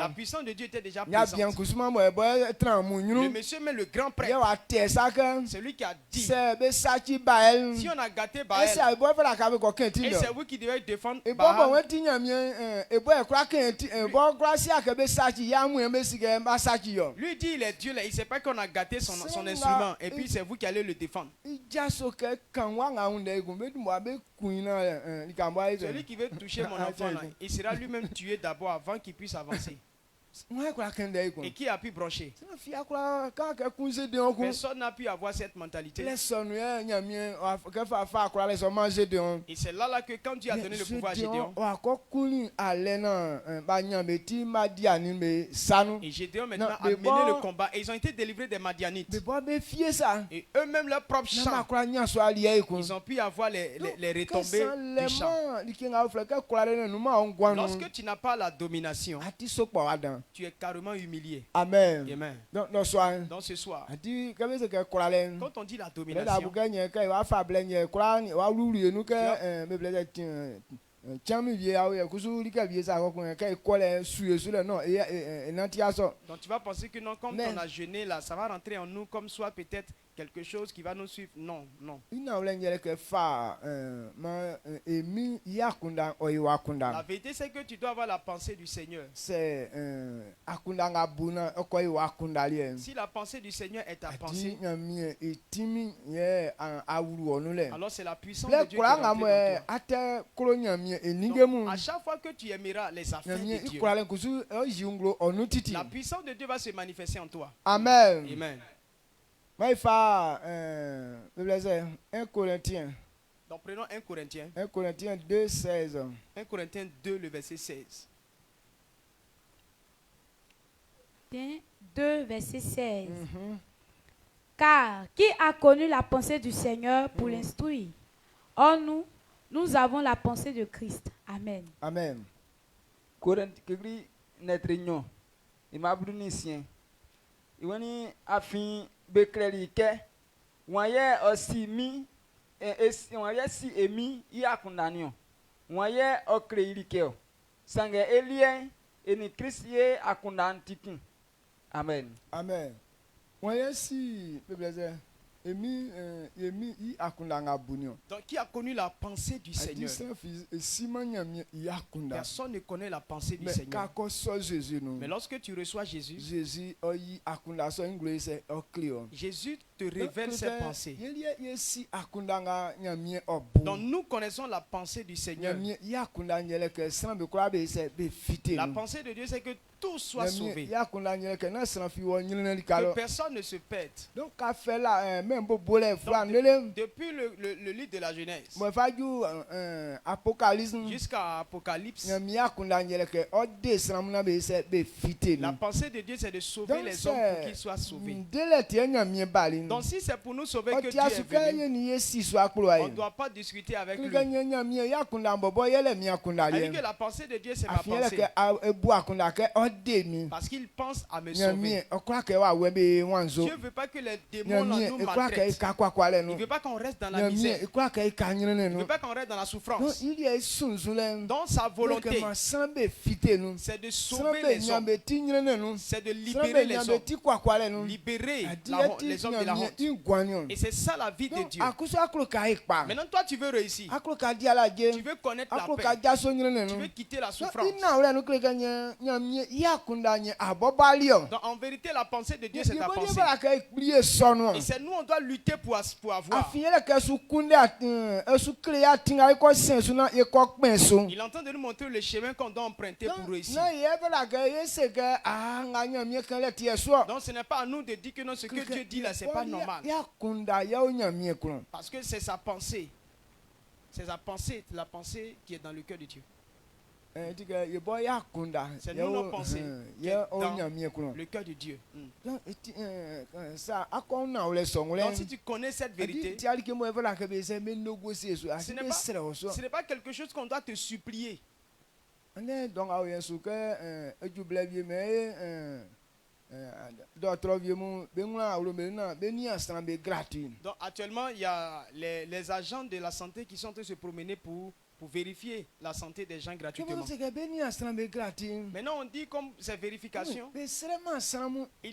puissance de Dieu était déjà présente. Le monsieur, mais le grand prêtre, c'est lui qui a dit, si on a gâté Baal, et c'est vous qui devez défendre Baal. Lui dit il est Dieu là, il ne sait pas qu'on a gâté son instrument et puis c'est vous qui allez le défendre. Celui qui veut toucher mon enfant là, il sera lui-même tué d'abord avant qu'il puisse avancer. Et qui a pu brancher? Personne n'a pu avoir cette mentalité. Et c'est là que quand Dieu a donné le pouvoir à Gédéon, et Gédéon maintenant a mené le combat et ils ont été délivrés des Madianites. Et eux-mêmes leur propre champ, ils ont pu avoir les retombées du champ. Lorsque tu n'as pas la domination, tu es carrément humilié. Amen. Amen. Donc ce soir, quand on dit la domination, donc tu vas penser que non, comme on a jeûné là, ça va rentrer en nous comme soit peut-être quelque chose qui va nous suivre. Non, non. La vérité c'est que tu dois avoir la pensée du Seigneur. Si la pensée du Seigneur est ta pensée, alors c'est la puissance de Dieu qui est rentrée dans toi. Donc, à chaque fois que tu aimeras les affaires de Dieu, la puissance de Dieu va se manifester en toi. Amen. Amen. Donc prenons 1 Corinthiens. 1 Corinthiens 2, 16. 1 Corinthiens 2, le verset 16. 2, verset 16. Car qui a connu la pensée du Seigneur pour l'instruire? Or nous avons la pensée de Christ. Amen. Amen. Corinthiens netrinyo imabrunisien iwani afin bekrelike waye osimi waye si emi iakundanio waye okreirike sange elien eni Christie akundantikun. Amen. Amen. Waye si beblaze Donc qui a connu la pensée du Seigneur? Personne ne connaît la pensée du Seigneur. Mais lorsque tu reçois Jésus, Jésus te révèle ses pensées. Donc nous connaissons la pensée du Seigneur. La pensée de Dieu c'est que tout soit sauvé, que personne ne se perde. Donc, depuis le livre de la Genèse jusqu'à Apocalypse, la pensée de Dieu c'est de sauver les hommes pour qu'ils soient sauvés. Donc si c'est pour nous sauver que Dieu est venu, on ne doit pas discuter avec lui. C'est-à-dire que la pensée de Dieu c'est ma pensée. Parce qu'il pense à me sauver. Dieu Dieu ne veut pas que les démons là nous maltraitent. Il ne veut pas qu'on reste dans la misère. Il ne veut pas qu'on reste dans la souffrance. Dans sa volonté, c'est de sauver les hommes. C'est de libérer les hommes. Libérer les hommes de la honte. Et c'est ça la vie de Dieu. Maintenant, toi, tu veux réussir. Tu veux connaître la paix. Tu veux quitter la souffrance. Donc, en vérité, la pensée de Dieu, c'est ta pensée. Et c'est nous, on doit lutter pour avoir. Il est en train de nous montrer le chemin qu'on doit emprunter pour réussir. Donc, ce n'est pas à nous de dire que non, ce que Dieu dit là, ce n'est pas normal. Parce que c'est sa pensée. C'est la pensée qui est dans le cœur de Dieu. C'est nous nos pensées qui est dans le cœur de Dieu. Donc si tu connais cette vérité, ce n'est pas quelque chose qu'on doit te supplier. Donc actuellement, il y a les agents de la santé qui sont en train de se promener pour vérifier la santé des gens gratuitement. Maintenant, on dit comme ces vérifications, ils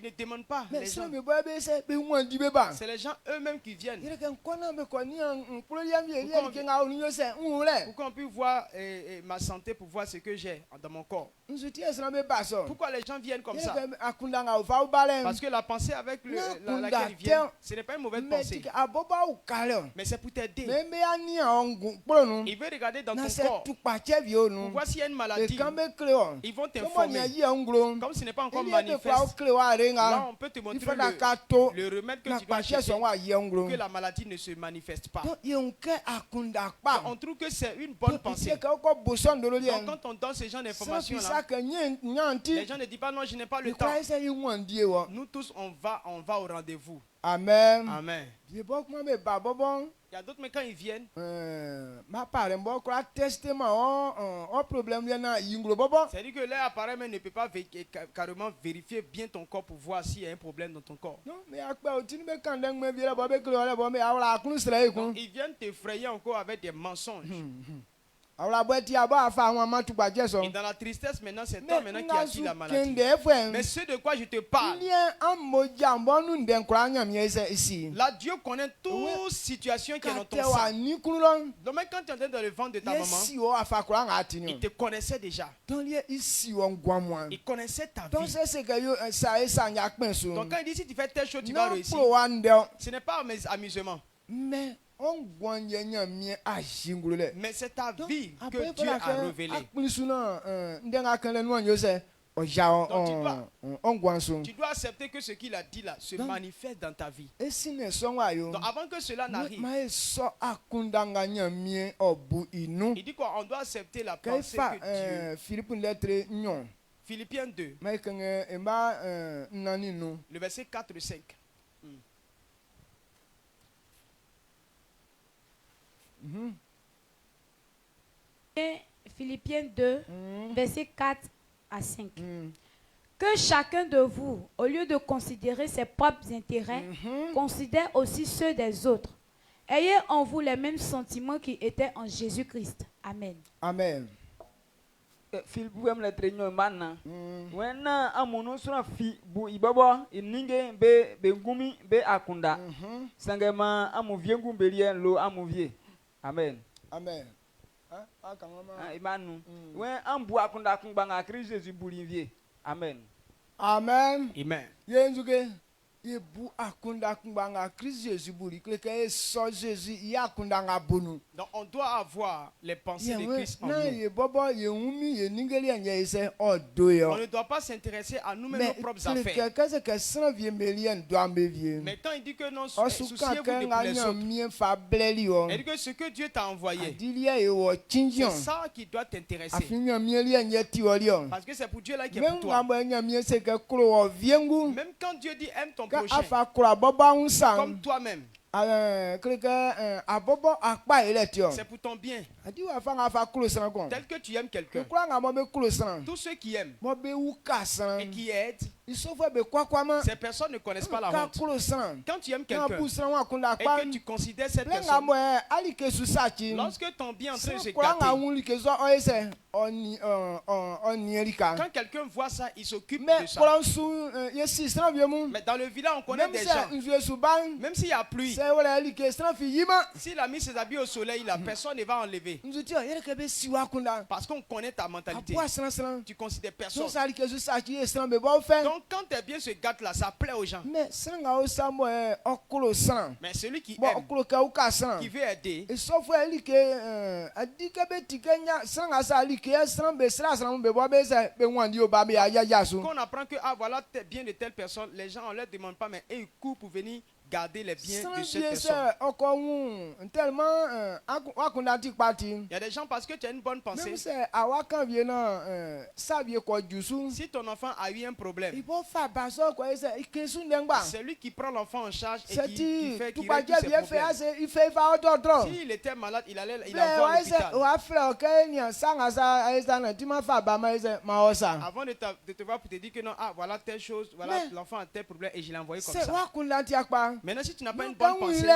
ne demandent pas les gens. C'est les gens eux-mêmes qui viennent. Pourquoi on peut voir ma santé pour voir ce que j'ai dans mon corps? Pourquoi les gens viennent comme ça? Parce que la pensée avec laquelle ils viennent, ce n'est pas une mauvaise pensée. Mais c'est pour t'aider. Il veut regarder dans ton corps pour voir s'il y a une maladie. Ils vont t'informer. Comme ce n'est pas encore manifeste, là on peut te montrer le remède que tu dois chercher pour que la maladie ne se manifeste pas. On trouve que c'est une bonne pensée. Donc quand on donne ce genre d'informations là, les gens ne disent pas non, je n'ai pas le temps. Nous tous on va au rendez-vous. Amen. Amen. Il y a d'autres, mais quand ils viennent, c'est-à-dire que leur appareil ne peut pas carrément vérifier bien ton corps pour voir s'il y a un problème dans ton corps. Donc, ils viennent t'effrayer encore avec des mensonges. Et dans la tristesse maintenant, c'est toi maintenant qui as eu la maladie. Mais ce de quoi je te parle, là Dieu connaît toute situation qui est dans ton sang. Donc même quand tu es en train de le ventre de ta maman, il te connaissait déjà. Il connaissait ta vie. Donc quand il dit si tu fais telle chose, tu vas réussir. Ce n'est pas amusement. Mais c'est ta vie que Dieu a révélée. Donc tu dois accepter que ce qu'il a dit là se manifeste dans ta vie. Donc avant que cela n'arrive, il dit quoi? On doit accepter la pensée que Dieu. Philippiens 2, le verset 4 et 5. Philippiens 2, versets 4 à 5. Que chacun de vous, au lieu de considérer ses propres intérêts, considère aussi ceux des autres. Ayez en vous les mêmes sentiments qui étaient en Jésus-Christ. Amen. Amen. Amen. Amen. Amen. Amen. Amen. Donc on doit avoir les pensées de Christ en nous. On ne doit pas s'intéresser à nous-mêmes, nos propres affaires. Mais quand il dit que non, souciez-vous de les autres, il dit que ce que Dieu t'a envoyé, c'est ça qui doit t'intéresser. Parce que c'est pour Dieu là qui est pour toi. Même quand Dieu dit aime ton prochain, comme toi-même. C'est pour ton bien. Tel Tel que tu aimes quelqu'un. Tous ceux qui aiment et qui aident, ces personnes ne connaissent pas la honte. Quand tu aimes quelqu'un et que tu considères cette personne, lorsque ton bien est en train de se gâter, quand quelqu'un voit ça, il s'occupe de ça. Mais dans le village, on connaît des gens. Même s'il y a pluie, s'il a mis ses habits au soleil, la personne ne va enlever. Parce qu'on connaît ta mentalité. Tu considères personne. Donc quand tes biens se gâtent là, ça plaît aux gens. Mais celui qui aime, qui veut aider, qu'on apprend que voilà bien de telle personne, les gens on ne leur demande pas, mais ils courent pour venir garder les biens de cette personne. Il y a des gens parce que tu as une bonne pensée. Si ton enfant a eu un problème, c'est lui qui prend l'enfant en charge et qui fait qu'il règle ses problèmes. S'il était malade, il allait voir l'hôpital. Avant de te voir pour te dire que non, voilà telle chose, voilà l'enfant a tel problème et je l'ai envoyé comme ça. Maintenant, si tu n'as pas une bonne pensée,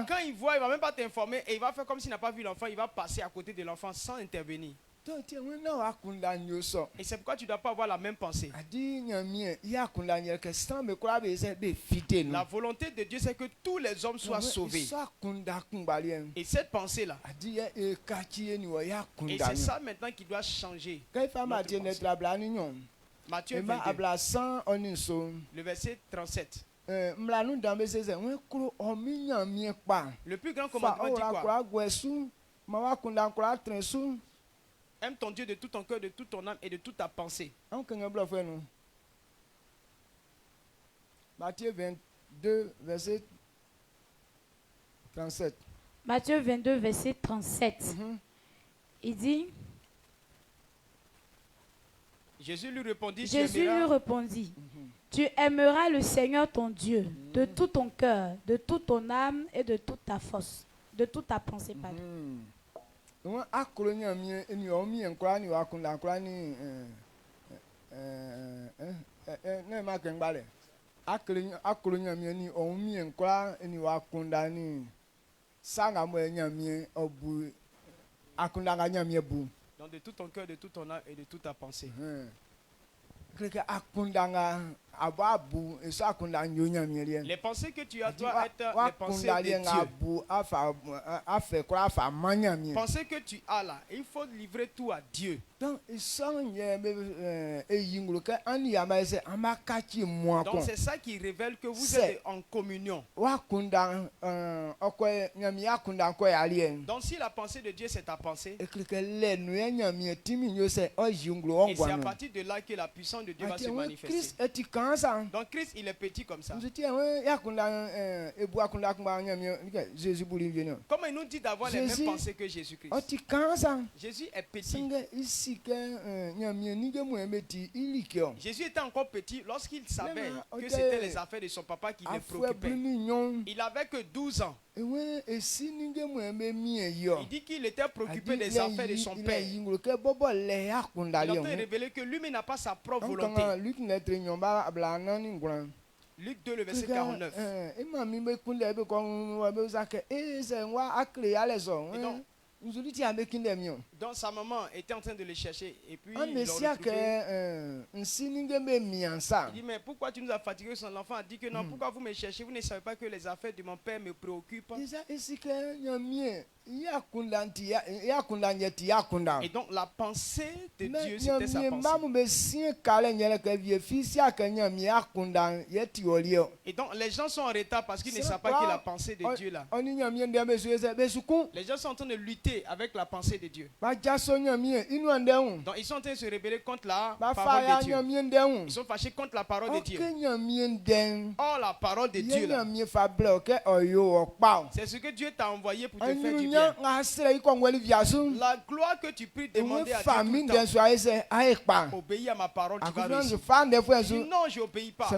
quand il voit, il ne va même pas t'informer et il va faire comme s'il n'a pas vu l'enfant, il va passer à côté de l'enfant sans intervenir. Et c'est pourquoi tu ne dois pas avoir la même pensée. La volonté de Dieu, c'est que tous les hommes soient sauvés. Et cette pensée-là, et c'est ça maintenant qui doit changer. Matthieu 22, le verset 37. Le plus grand commandement dit quoi? Aime ton Dieu de tout ton cœur, de toute ton âme et de toute ta pensée. Matthieu 22, verset 37. Matthieu 22, verset 37. Il dit... Jésus lui répondit, tu aimeras le Seigneur ton Dieu de tout ton cœur, de toute ton âme et de toute ta force, de toute ta pensée. Donc de tout ton cœur, de toute ton âme et de toute ta pensée. Les pensées que tu as doivent être les pensées de Dieu. Pensées que tu as là, il faut livrer tout à Dieu. Donc c'est ça qui révèle que vous êtes en communion. Donc si la pensée de Dieu c'est ta pensée, et c'est à partir de là que la puissance de Dieu va se manifester. Donc Christ il est petit comme ça. Comment il nous dit d'avoir les mêmes pensées que Jésus-Christ? Jésus est petit. Jésus était encore petit lorsqu'il savait que c'était les affaires de son papa qui le préoccupaient. Il n'avait que 12 ans. Il dit qu'il était préoccupé des affaires de son père. Il est en train de révéler que lui n'a pas sa propre volonté. Luc 2, le verset 49. Donc sa maman était en train de le chercher et puis il dit mais pourquoi tu nous as fatigué? L'enfant a dit que non, pourquoi vous me cherchez? Vous ne savez pas que les affaires de mon père me préoccupent. Et donc la pensée de Dieu c'était sa pensée. Et donc les gens sont en retard parce qu'ils ne savent pas que la pensée de Dieu là. Les gens sont en train de lutter rivalité avec la pensée de Dieu. Donc ils sont en train de se rebeller contre la parole de Dieu. Ils sont fâchés contre la parole de Dieu. Or la parole de Dieu là, c'est ce que Dieu t'a envoyé pour te faire du bien. La gloire que tu pries demander à Dieu tout le temps. Obéis à ma parole, tu vas réussir. Dis non, je n'obéis pas.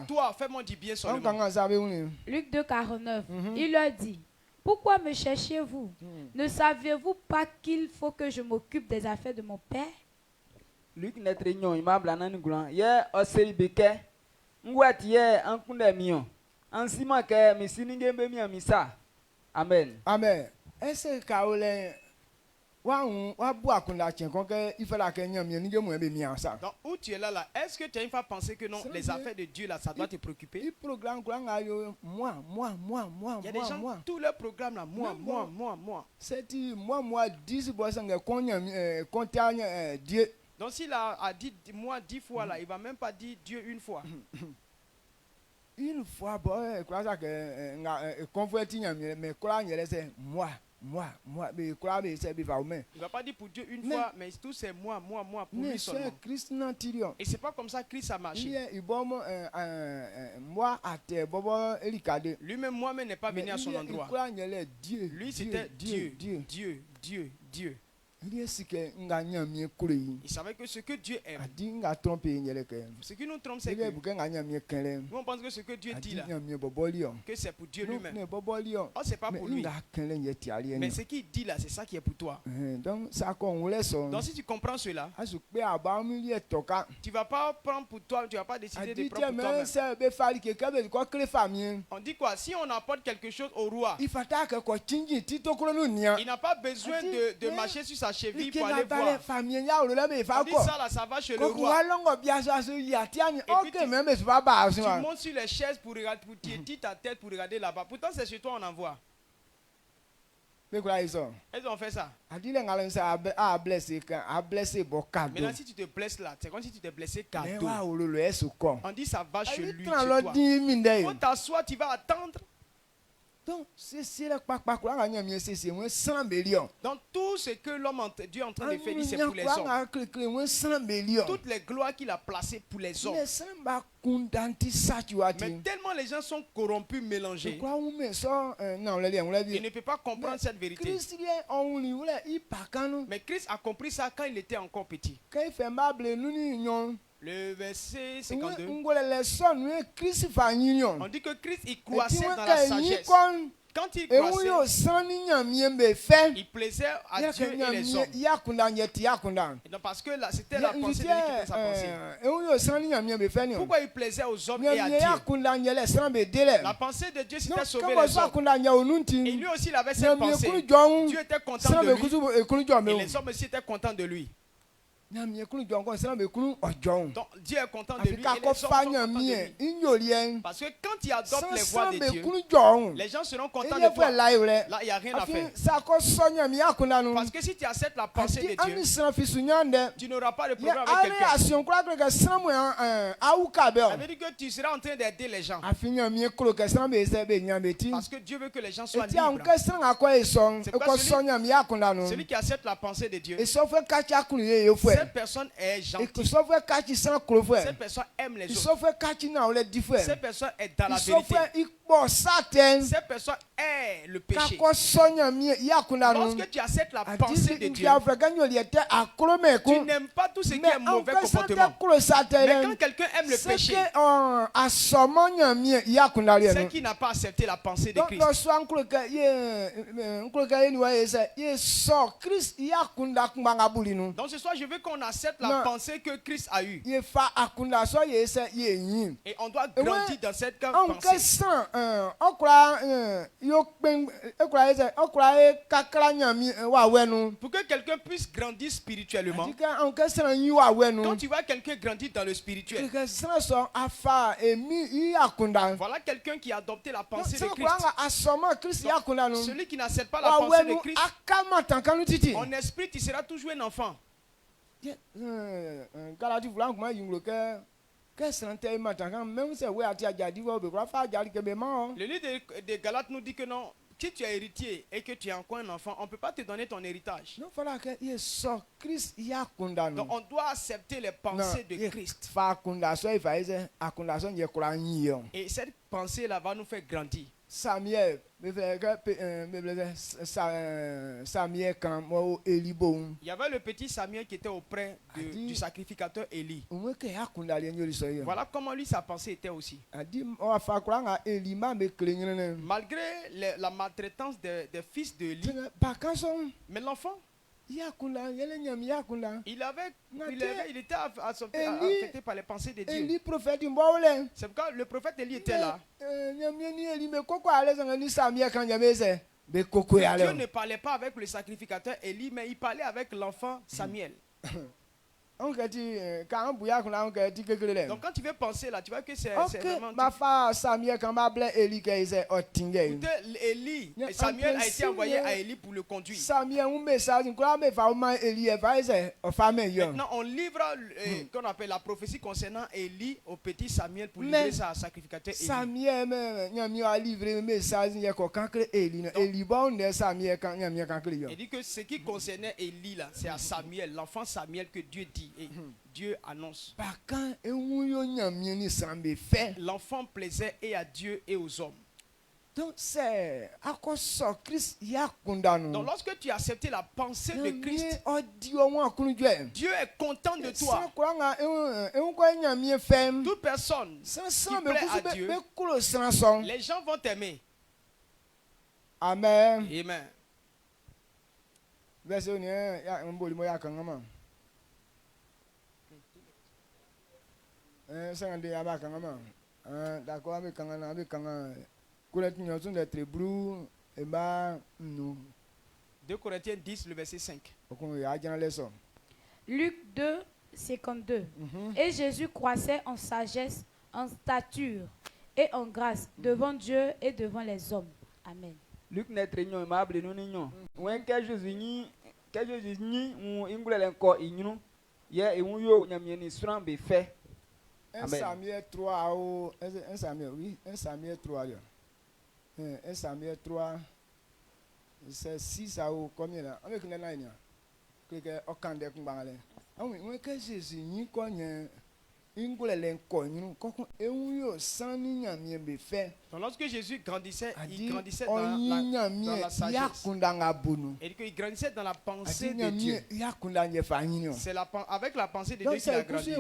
Toi, fais-moi du bien seulement. Luc 2,49. Il leur dit, pourquoi me cherchez-vous? Ne savez-vous pas qu'il faut que je m'occupe des affaires de mon Père? Luc net réunion il m'a blané nous grand hier oseli beke ngwat hier en kunde mion en sima ke mi siningembe mi amisa amen amen. Est-ce que donc où tu es là, est-ce que tu as une fois pensé que non, les affaires de Dieu là, ça doit te préoccuper? Il y a des gens, tous leurs programmes là, moi. C'est moi 10% Dieu. Donc s'il a dit moi 10 fois là, il va même pas dire Dieu une fois. Une fois, moi, mais il ne va pas dire pour Dieu une fois, mais tout c'est moi, pour lui seulement. Et c'est pas comme ça que Christ a marché. Lui-même, moi-même n'est pas venu à son endroit. Lui, c'était Dieu. Il savait que ce que Dieu aime. Ce qui nous trompe, c'est que nous on pense que ce que Dieu dit là, que c'est pour Dieu lui-même. Oh, c'est pas pour lui. Mais ce qu'il dit là, c'est ça qui est pour toi. Donc si tu comprends cela, tu vas pas prendre pour toi, tu vas pas décider de prendre pour toi-même. On dit quoi? Si on apporte quelque chose au roi, il n'a pas besoin de marcher sur sa cheville pour aller voir. On dit ça là, ça va chez le roi. Et puis tu montes sur les chaises pour regarder, pour tirer ta tête pour regarder là-bas. Pourtant c'est chez toi on envoie. Ils ont fait ça. Maintenant si tu te blesses là, c'est comme si tu t'es blessé cadeau. On dit ça va chez lui, chez toi. Quand t'assois, tu vas attendre. Donc, dans tout ce que Dieu est en train de faire, c'est pour les hommes. Toutes les gloires qu'il a placées pour les hommes. Mais tellement les gens sont corrompus, mélangés. Ils ne peuvent pas comprendre cette vérité. Mais Christ a compris ça quand il était encore petit. Le verset 52. On dit que Christ il croissait dans la sagesse. Quand il croissait, il plaisait à Dieu et les hommes. Et donc parce que là, c'était la pensée de lui qui était sa pensée. Pourquoi il plaisait aux hommes et à Dieu? La pensée de Dieu c'était sauver les hommes. Et lui aussi il avait cette pensée. Dieu était content de lui. Et les hommes aussi étaient contents de lui. Donc Dieu est content de lui et les hommes sont contents de lui. Parce que quand tu adoptes les voies de Dieu, les gens seront contents de toi. Là, il n'y a rien à faire. Parce que si tu acceptes la pensée de Dieu, tu n'auras pas de problème avec quelqu'un. Ça veut dire que tu seras en train d'aider les gens. Parce que Dieu veut que les gens soient libres. C'est pourquoi celui qui accepte la pensée de Dieu, cette personne est gentille. Cette personne aime les autres. Cette personne est dans la vérité. Cette personne est le péché. Lorsque tu acceptes la pensée de Dieu, tu n'aimes pas tout ce qui est mauvais comportement. Mais quand quelqu'un aime le péché, c'est qui n'a pas accepté la pensée de Christ. Donc ce soir, je veux qu'on accepte la pensée que Christ a eue. Et on doit grandir dans cette pensée. Pour que quelqu'un puisse grandir spirituellement, quand tu vois quelqu'un grandir dans le spirituel, voilà quelqu'un qui a adopté la pensée de Christ. Donc, celui qui n'accepte pas la pensée de Christ, en esprit, tu seras toujours un enfant. Le livre des Galates nous dit que non, Si tu es héritier et que tu es encore un enfant, on ne peut pas te donner ton héritage. Donc on doit accepter les pensées de Christ. Et cette pensée-là va nous faire grandir. Samuel, il y avait le petit Samuel qui était auprès du sacrificateur Élie. Voilà comment lui sa pensée était aussi. Malgré la maltraitance des fils d'Élie, mais l'enfant, il était affecté par les pensées de Dieu. C'est pourquoi le prophète Élie était là. Dieu ne parlait pas avec le sacrificateur Élie, mais il parlait avec l'enfant Samuel. Donc quand tu veux penser là, tu vois que c'est vraiment... Samuel a été envoyé à Élie pour le conduire. Maintenant on livre qu'on appelle la prophétie concernant Élie au petit Samuel pour livrer ça à sacrificateur Élie. Il dit que ce qui concernait Élie là, c'est à Samuel, l'enfant Samuel que Dieu dit. Et Dieu annonce. L'enfant plaisait et à Dieu et aux hommes. Donc lorsque tu as accepté la pensée de Christ, Dieu est content de toi. Toute personne qui plaît à Dieu, les gens vont t'aimer. Amen. Amen. D'accord, 2 Corinthiens 10, le verset 5. Luc 2, 52. Et Jésus croissait en sagesse, en stature et en grâce devant Dieu et devant les hommes. Amen. Luc n'est réunion aimable nous n'ignon. When que Jésus ni on ingule encore ignon. Yeah, et on yo nyamieni suran be fait. 1 Samuel 3 ou 1 Samuel, oui, 1 Samuel 3. 1 Samuel 3, c'est 6 à combien là? Avec les nains. Que okande kumbangale. Ah oui, on que Jésus ni konya ingule l'enconnu koko euyo sani nyamie be fait. Donc lorsque Jésus grandissait, il grandissait dans la sagesse. Et qu'il grandissait dans la pensée de Dieu. C'est avec la pensée de Dieu qu'il a grandi.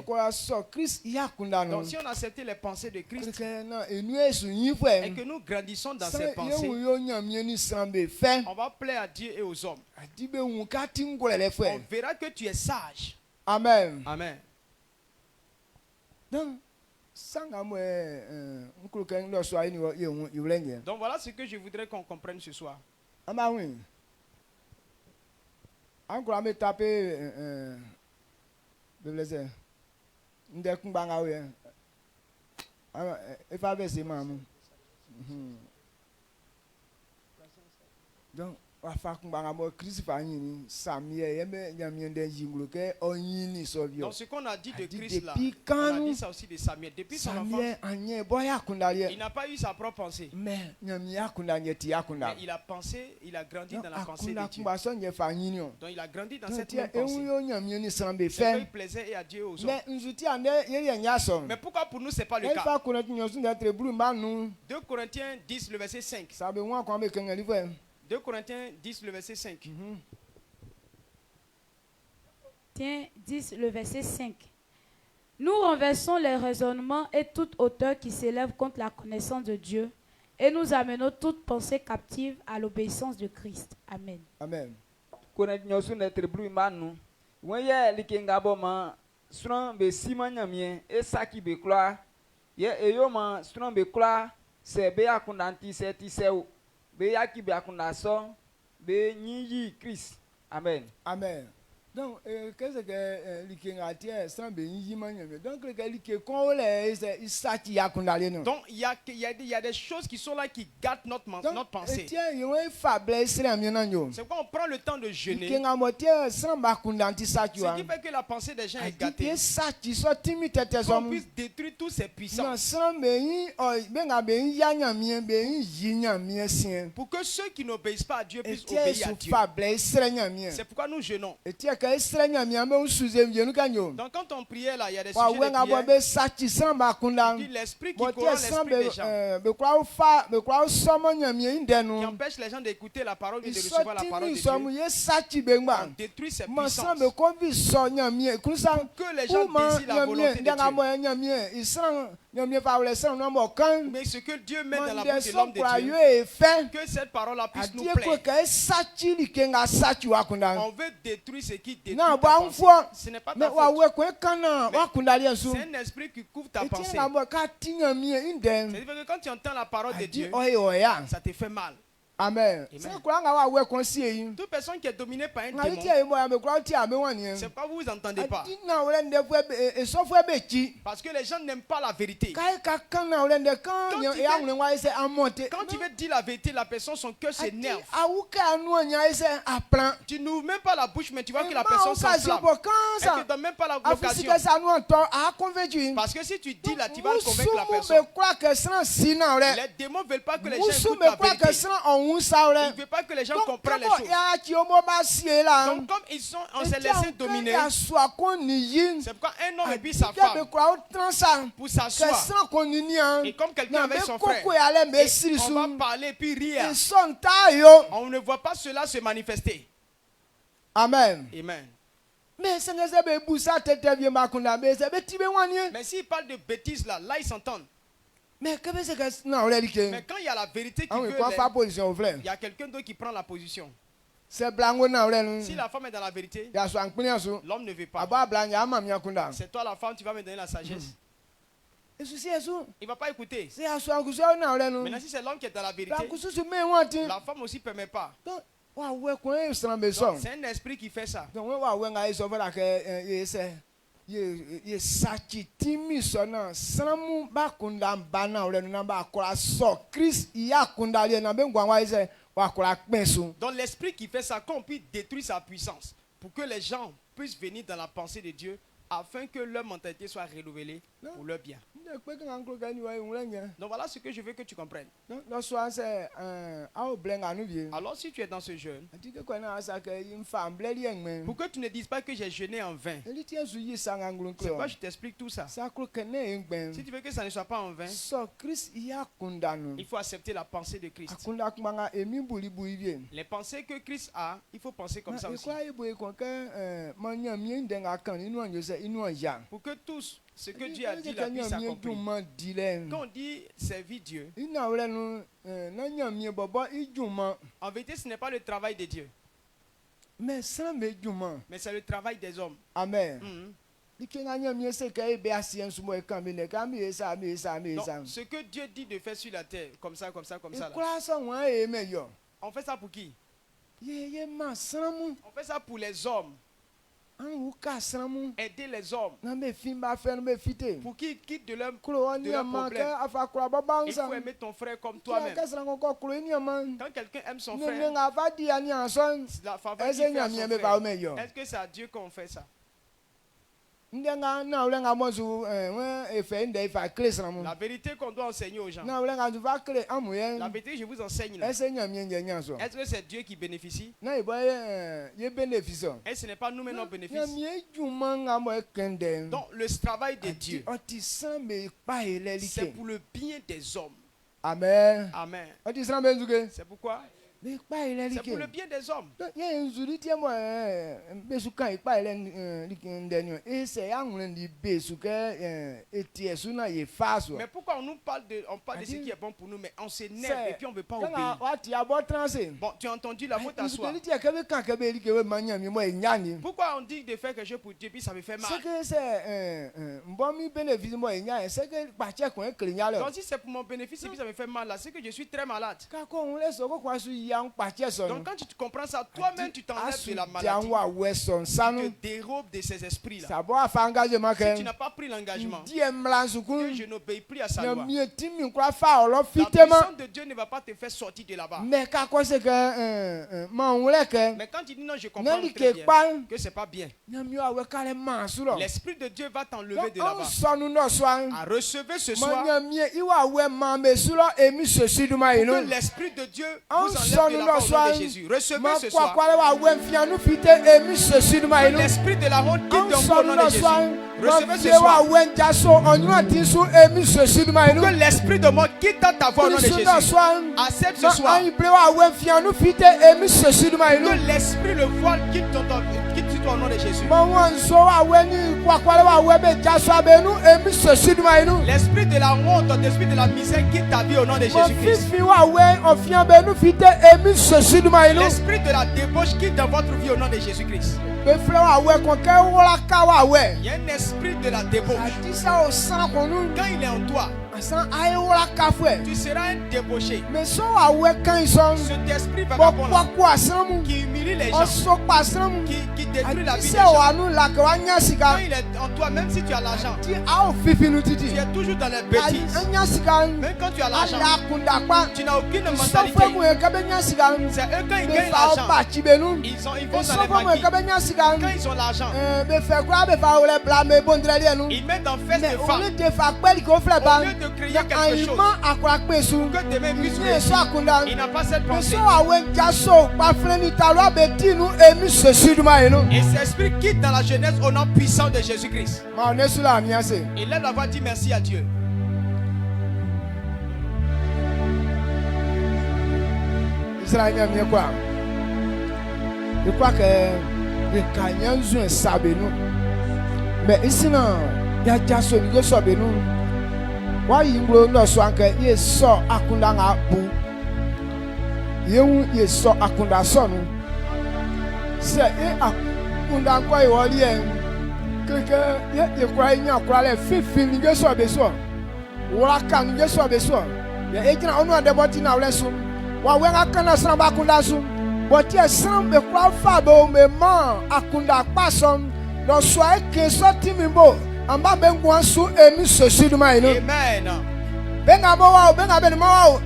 Donc si on acceptait les pensées de Christ et que nous grandissons dans ces pensées, on va plaire à Dieu et aux hommes. On verra que tu es sage. Amen. Amen. Donc voilà ce que je voudrais qu'on comprenne ce soir. Encore me taper donc donc ce qu'on a dit de Christ là, on a dit ça aussi de Samuel. Depuis son enfance, il n'a pas eu sa propre pensée. Mais il a pensé, il a grandi dans la pensée de Dieu. Donc il a grandi dans cette même pensée. C'est qu'il plaisait et à Dieu aux hommes. Mais pourquoi pour nous c'est pas le cas? 2 Corinthiens 10, le verset 5. 2 Corinthiens 10, le verset 5. Tiens, 10, le verset 5. Nous renversons les raisonnements et toute hauteur qui s'élève contre la connaissance de Dieu et nous amenons toute pensée captive à l'obéissance de Christ. Amen. Amen. Be yaki be akundaso be nyi Christ. Amen. Amen. Donc, qu'est-ce que l'Ikénatia sans béniment? Donc, le qu'on Donc, il y a des choses qui sont là qui gâtent notre pensée. C'est pourquoi on prend le temps de jeûner. Ce qui fait que la pensée des gens est gâtée. Qu'on puisse détruire tous ces puissances. Pour que ceux qui n'obéissent pas à Dieu puissent obéir à Dieu. C'est pourquoi nous jeûnons. Donc quand on priait là, il y a des sujets de prière. Il dit l'esprit qui corrompt l'esprit des gens. Qui empêche les gens d'écouter la parole et de recevoir la parole de Dieu. On détruit ces puissances. Pour que les gens désirent la volonté de Dieu. Mais ce que Dieu met dans la bouche de l'homme de Dieu, que cette parole-là puisse nous plaire. On veut détruire ce qui détruit ta pensée. Ce n'est pas ta faute. C'est un esprit qui couvre ta pensée. C'est-à-dire que quand tu entends la parole de Dieu, ça te fait mal. Amen. Toute personne qui est dominée par un démon, c'est pas vous entendez pas. Parce que les gens n'aiment pas la vérité. Quand tu veux dire la vérité, la personne, son cœur s'énerve. Tu n'ouvres même pas la bouche, mais tu vois que la personne s'enflamme. Elle ne te donne même pas l'occasion. Parce que si tu dis là, tu vas convaincre la personne. Les démons ne veulent pas que les gens écoutent la vérité. Il ne veut pas que les gens comprennent les choses. Donc comme on s'est laissé dominer, c'est pourquoi un homme et puis sa femme, pour s'asseoir, et comme quelqu'un avec son frère, on va parler et puis rire. On ne voit pas cela se manifester. Amen. Amen. Mais s'il parle de bêtises là ils s'entendent. Mais quand il y a la vérité qui veut, il y a quelqu'un d'autre qui prend la position. Si la femme est dans la vérité, l'homme ne veut pas. C'est toi la femme, tu vas me donner la sagesse. Il ne va pas écouter. Maintenant si c'est l'homme qui est dans la vérité, la femme aussi ne permet pas. C'est un esprit qui fait ça. Donc l'esprit qui fait ça, qu'on puisse détruire sa puissance pour que les gens puissent venir dans la pensée de Dieu afin que leur mentalité soit renouvelée pour leur bien. Donc voilà ce que je veux que tu comprennes. Alors si tu es dans ce jeûne, pour que tu ne dises pas que j'ai jeûné en vain, c'est pourquoi je t'explique tout ça. Si tu veux que ça ne soit pas en vain, il faut accepter la pensée de Christ. Les pensées que Christ a, il faut penser comme ça aussi. Pour que tous, ce que Dieu a dit, la puisse s'accomplir. Quand on dit servir Dieu, en vérité, ce n'est pas le travail de Dieu. Mais c'est le travail des hommes. Amen. Donc, ce que Dieu dit de faire sur la terre, comme ça, là, on fait ça pour qui? On fait ça pour les hommes. Aider les hommes pour qu'ils quittent de leur problème. Il faut aimer ton frère comme toi-même. Quand quelqu'un aime son frère, la faveur qu'il fait à son frère, est-ce que c'est à Dieu qu'on fait ça? La vérité qu'on doit enseigner aux gens. La vérité je vous enseigne là. Est-ce que c'est Dieu qui bénéficie? Et ce n'est pas nous mais nos bénéfices. Donc le travail de Dieu, c'est pour le bien des hommes. Amen. Amen. C'est pourquoi? C'est pour le bien des hommes. Mais pourquoi fois on parle de ce qui est bon pour nous, mais on s'énerve et puis on ne veut pas obéir. Bon, tu as entendu la mot t'asseoir. Pourquoi on dit de faire quelque chose pour Dieu puis ça me fait mal? Donc si c'est pour mon bénéfice et puis ça me fait mal là, c'est que je suis très malade. Donc quand tu comprends ça, toi-même tu t'enlèves de la maladie. Tu te dérobes de ces esprits-là. Si tu n'as pas pris l'engagement, que je n'obéis plus à sa loi, la puissance de Dieu ne va pas te faire sortir de là-bas. Mais quand tu dis non, je comprends très bien que c'est pas bien. L'Esprit de Dieu va t'enlever de là-bas. À recevoir ce soir, que l'Esprit de Dieu vous enlève de là-bas au nom de Jésus. Recevez ce soir. Que l'esprit de la honte quitte ton corps au nom de Jésus. Recevez ce soir. Que l'esprit de mort quitte ta voix au nom de Jésus. Accepte ce soir. Que l'esprit, le voile quitte toi au nom de Jésus. L'esprit de la honte, l'esprit de la misère quitte ta vie au nom de Jésus-Christ. L'esprit de la débauche quitte dans votre vie au nom de Jésus-Christ. Il y a un esprit de la débauche. Quand il est en toi, tu seras un débauché. Cet esprit vagabond qui humilie les gens, qui détruit la vie des gens. Quand il est en toi, même si tu as l'argent, tu es toujours dans les bêtises. Même quand tu as l'argent, tu n'as aucune mentalité. C'est eux quand ils gagnent l'argent, ils vont dans les banquiers. Quand ils ont l'argent, ils mettent en fête de femmes. Au lieu de créer quelque chose que demain puisse réussir, il n'a pas cette pensée. Et cet esprit quitte dans la jeunesse au nom puissant de Jésus-Christ. Il lève la voix, dit merci à Dieu. Je crois que les Kenyans ont sabé nous. Mais ici, il y a déjà ce que sabé nous. Why you will not swank? Yes, so Akundanga boo. You yes, so Akunda son. Say, Akunda quite all yen. Yet you cry in your cry, 15 years or beso. What can you so beso? The agent honor the body now lesson. While when I can assemble Akundasum. But yes, some be crowd fabo me man Akunda person. No swai can so timimbo. Amba ben gwansu emi sosi ma ino. Amen. Benga bo benga ben mo.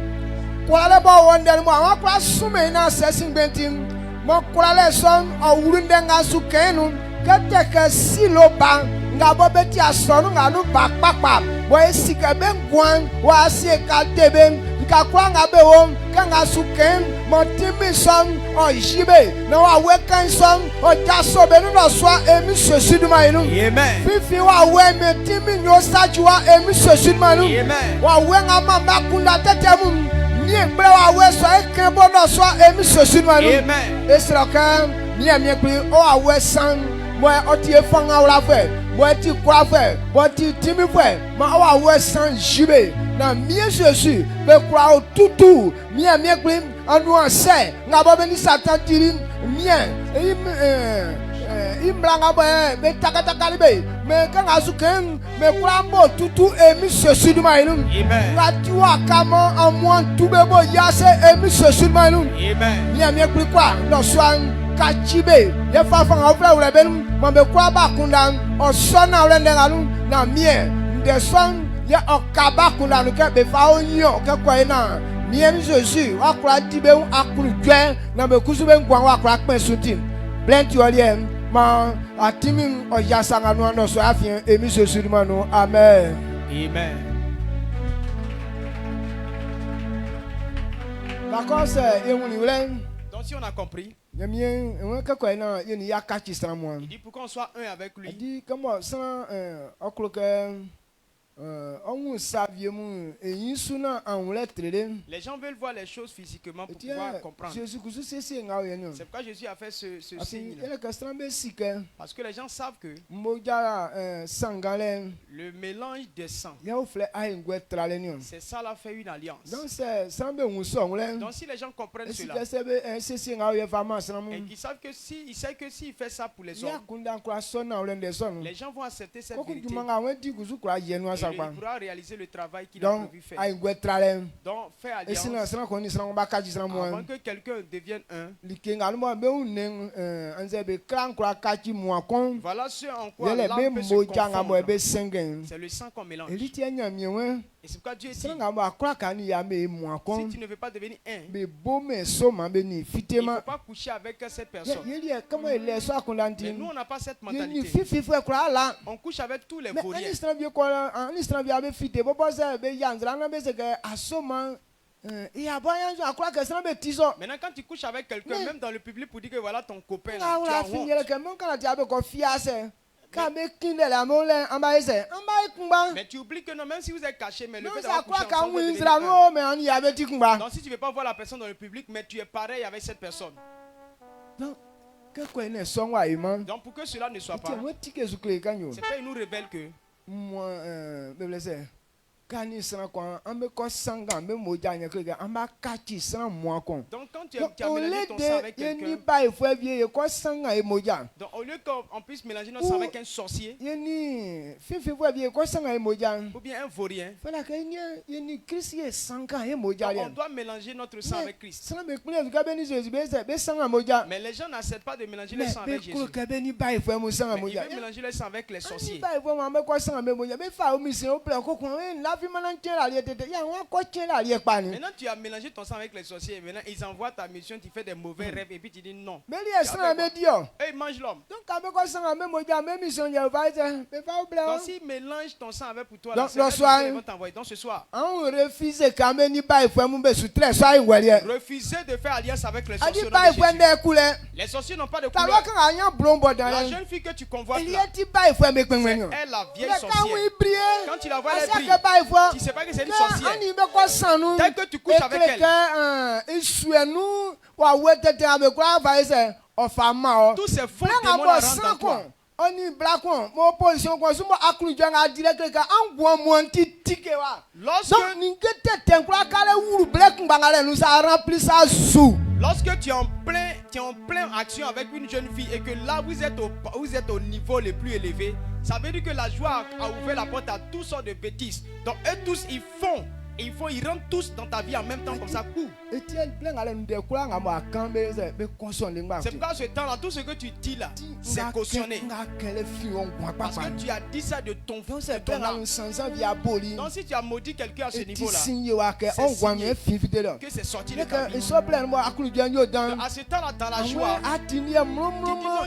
Kwale bo wonder mo awon kwa sume na assessing bentim. Mo kwale son awurun denga su kenu. Kete ke silo ba nga bo beti asonu nga nu ba papa. Bo esika ben gwan wa asie ka tebe. Ka kwa nga be won kanga su ken mo timi son o jibe na wa wekan son o jaso be no so emi sosi ma ino. Amen. Fifi wa we me timi nyo sajua emi sosi ma ino. Amen. Wa we nga mama kunda tetemu ni egbre wa we so eken bo no so emi sosi ma ino. Amen. Esra kan ni emi pe o awe san mo o ti e fan awra fe mo ti kwa fe mo ti timi fe ma o awe san jibe na mie Jésus be kwa o tutu mie pe anu ase nga bo be ni satan tiri mie imbranga be takataka libe me kan azuken me kwa mo tutu emi Jésus du mainu. Amen. Nga tiwa kama amwan tube bo yase emi Jésus du mainu. Amen. Mie pe kwa no swan kachibe ye fa fa awra wura ben mo be kwa ba kundan o sona wura ndengalu na mie de son ye okaba kundan ke be fa onyo ke kwa ina mie Jésus wa kwa tibe akuru dwe na be kusu be ngwan wa kwa pen sutim plenty oliem ma atimi oyasanga no so afien emi Jésus du manu. Amen. Amen. D'accord, c'est yewuni wlen. Donc si on a compris, il dit pour qu'on soit un avec lui. Il dit comment sans Les gens veulent voir les choses physiquement pour pouvoir comprendre. C'est pourquoi Jésus a fait ce signe. Parce que les gens savent que le mélange des sangs, c'est ça là fait une alliance. Donc si les gens comprennent cela, et qu'ils savent que s'il fait ça pour les hommes, les gens vont accepter cette vérité. Et il pourra réaliser le travail qu'il a prévu faire. Donc, faire alliance avant que quelqu'un devienne un. Voilà ce en quoi l'âme peut se confondre. C'est le sang qu'on mélange. Et c'est pourquoi Dieu dit, si tu ne veux pas devenir un, il ne faut pas coucher avec cette personne. Mais nous, on n'a pas cette mentalité. On couche avec tous les vauriens. Maintenant, quand tu couches avec quelqu'un, même dans le public, pour dire que voilà ton copain, là, tu as honte. Mais tu oublies que non, même si vous êtes caché, mais le fait d'avoir couché ensemble, donc si tu ne veux pas voir la personne dans le public, mais tu es pareil avec cette personne. Donc pour que cela ne soit pas, c'est pas il nous révèle que donc quand tu as mélangé ton sang avec quelqu'un, donc au lieu qu'on puisse mélanger notre sang avec un sorcier ou bien un vaurien, on doit mélanger notre sang avec Christ. Mais les gens n'acceptent pas de mélanger le sang avec Jésus. Mais ils veulent mélanger le sang avec les sorciers. Maintenant tu as mélangé ton sang avec les sorciers. Maintenant ils envoient ta mission, tu fais des mauvais rêves et puis tu dis non. Et ils mangent l'homme. Donc s'ils mélangent ton sang avec pour toi, ils vont t'envoyer. Donc ce soir, refusez de faire alliance avec les sorciers. Les sorciers n'ont pas de couleur. La jeune fille que tu convoites là, c'est elle la vieille sorcière. Quand tu la vois, elle brille. Tu ne sais pas que c'est une sorcière. Dès que tu couches avec elle, tous ces faux démons la rentrent en toi. Lorsque tu es en plein action avec une jeune fille et que là vous êtes au niveau le plus élevé, ça veut dire que la joie a ouvert la porte à toutes sortes de bêtises. Donc eux tous ils rentrent tous dans ta vie en même temps comme ça. C'est pourquoi ce temps-là, tout ce que tu dis là, c'est cautionné. Parce que tu as dit ça de ton âme. Donc si tu as maudit quelqu'un à ce niveau-là, c'est signé que c'est sorti de ta vie. À ce temps-là, dans la joie, tu dis non,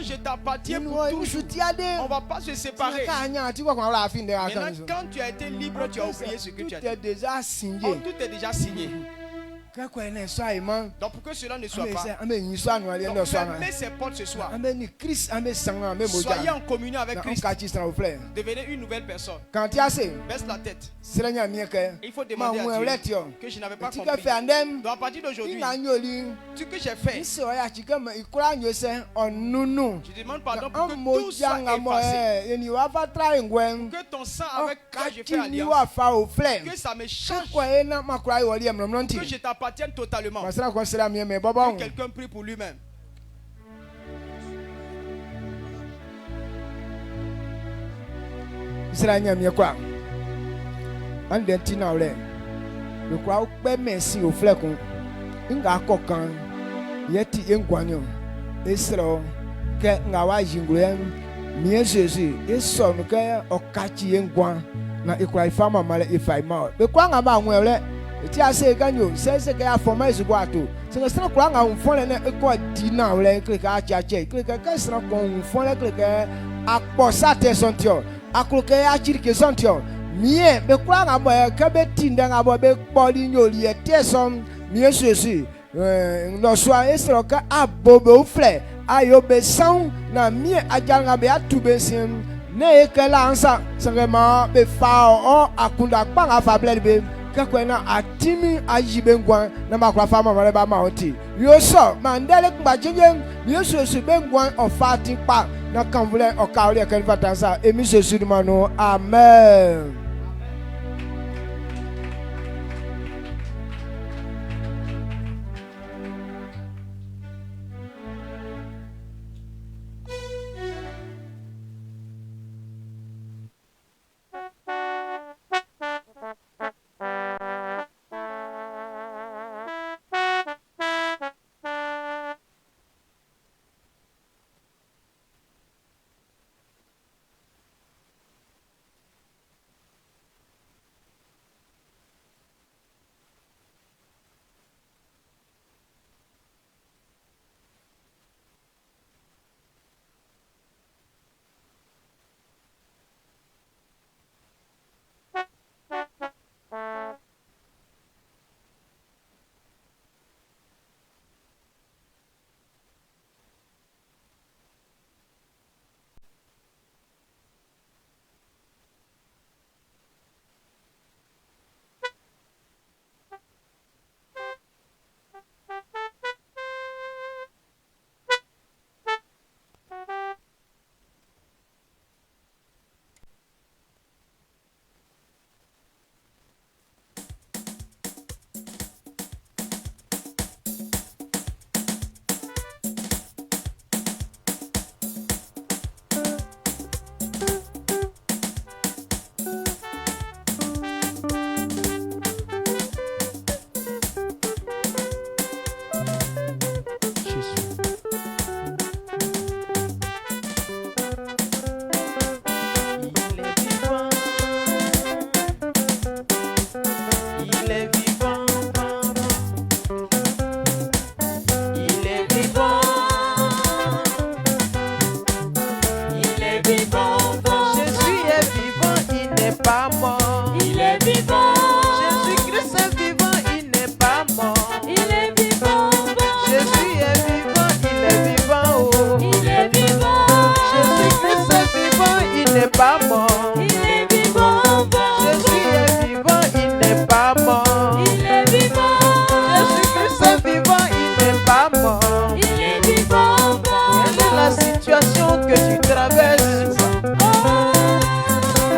je t'appartiens pour toujours. On ne va pas se séparer. Maintenant, quand tu as été libre, tu as oublié ce que tu as dit. Oh, tout est déjà signé. Donc pour que cela ne soit pas, donc fermez ces portes ce soir. Soyez en communion avec Christ. Devenez une nouvelle personne. Baisse la tête. Il faut demander à Dieu que je n'avais pas compris. Donc à partir d'aujourd'hui, ce que j'ai fait, je demande pardon pour que tout soit effacé. Que ton sang avec toi je fais alliance, que ça me change, que je t'appartienne totalement. Que quelqu'un prie pour lui-même. Ti ase ganyo se ke afoma esubato se sna kwa nga unfon le ko di na le klika achache klika ka sna ko unfon le klika akposa te sontio akluke achirike sontio mie be kwa nga bo ka be tinda nga bo be poli nyoli ete som mie susu no soa esro ka abobe ufle ayo be sound na mie ajanga be atube sim ne ekela ansa sangema be fa o akunda kpanga fa bled be kakwena atimi ajibe ngwan na makwa fa mama ba ma oti yo so mandele kba jinje yesu su be ngwan ofati pa na kanvule o kaule kan fatansa emi sesu di mano amen.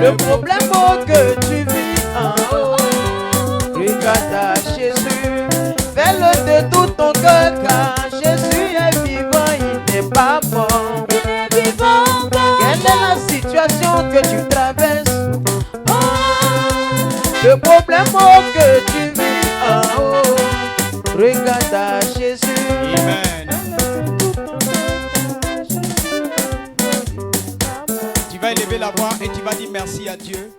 Le problème que tu vis en haut, regarde à Jésus, fais-le de tout ton cœur, car Jésus est vivant, il n'est pas mort. Il est vivant. Quelle est la situation que tu traverses? Le problème que tu vis en haut, regarde à Jésus. Amen. Tu vas élever la voix et tu vas dire merci à Dieu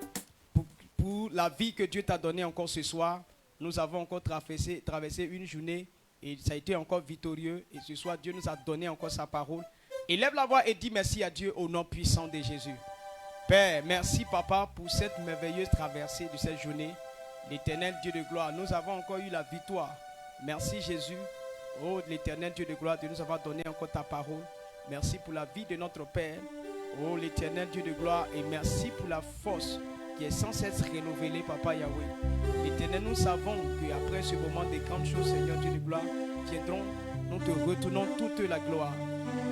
pour la vie que Dieu t'a donnée encore ce soir. Nous avons encore traversé une journée et ça a été encore victorieux. Et ce soir, Dieu nous a donné encore sa parole. Élève la voix et dis merci à Dieu au nom puissant de Jésus. Père, merci Papa pour cette merveilleuse traversée de cette journée. L'Éternel Dieu de gloire, nous avons encore eu la victoire. Merci Jésus, oh l'Éternel Dieu de gloire, de nous avoir donné encore ta parole. Merci pour la vie de notre Père, oh l'Éternel Dieu de gloire, et merci pour la force qui est sans cesse renouvelée, Papa Yahweh. L'Éternel, nous savons qu'après ce moment de grandes choses, Seigneur Dieu de gloire, viendront, nous te retournons toute la gloire.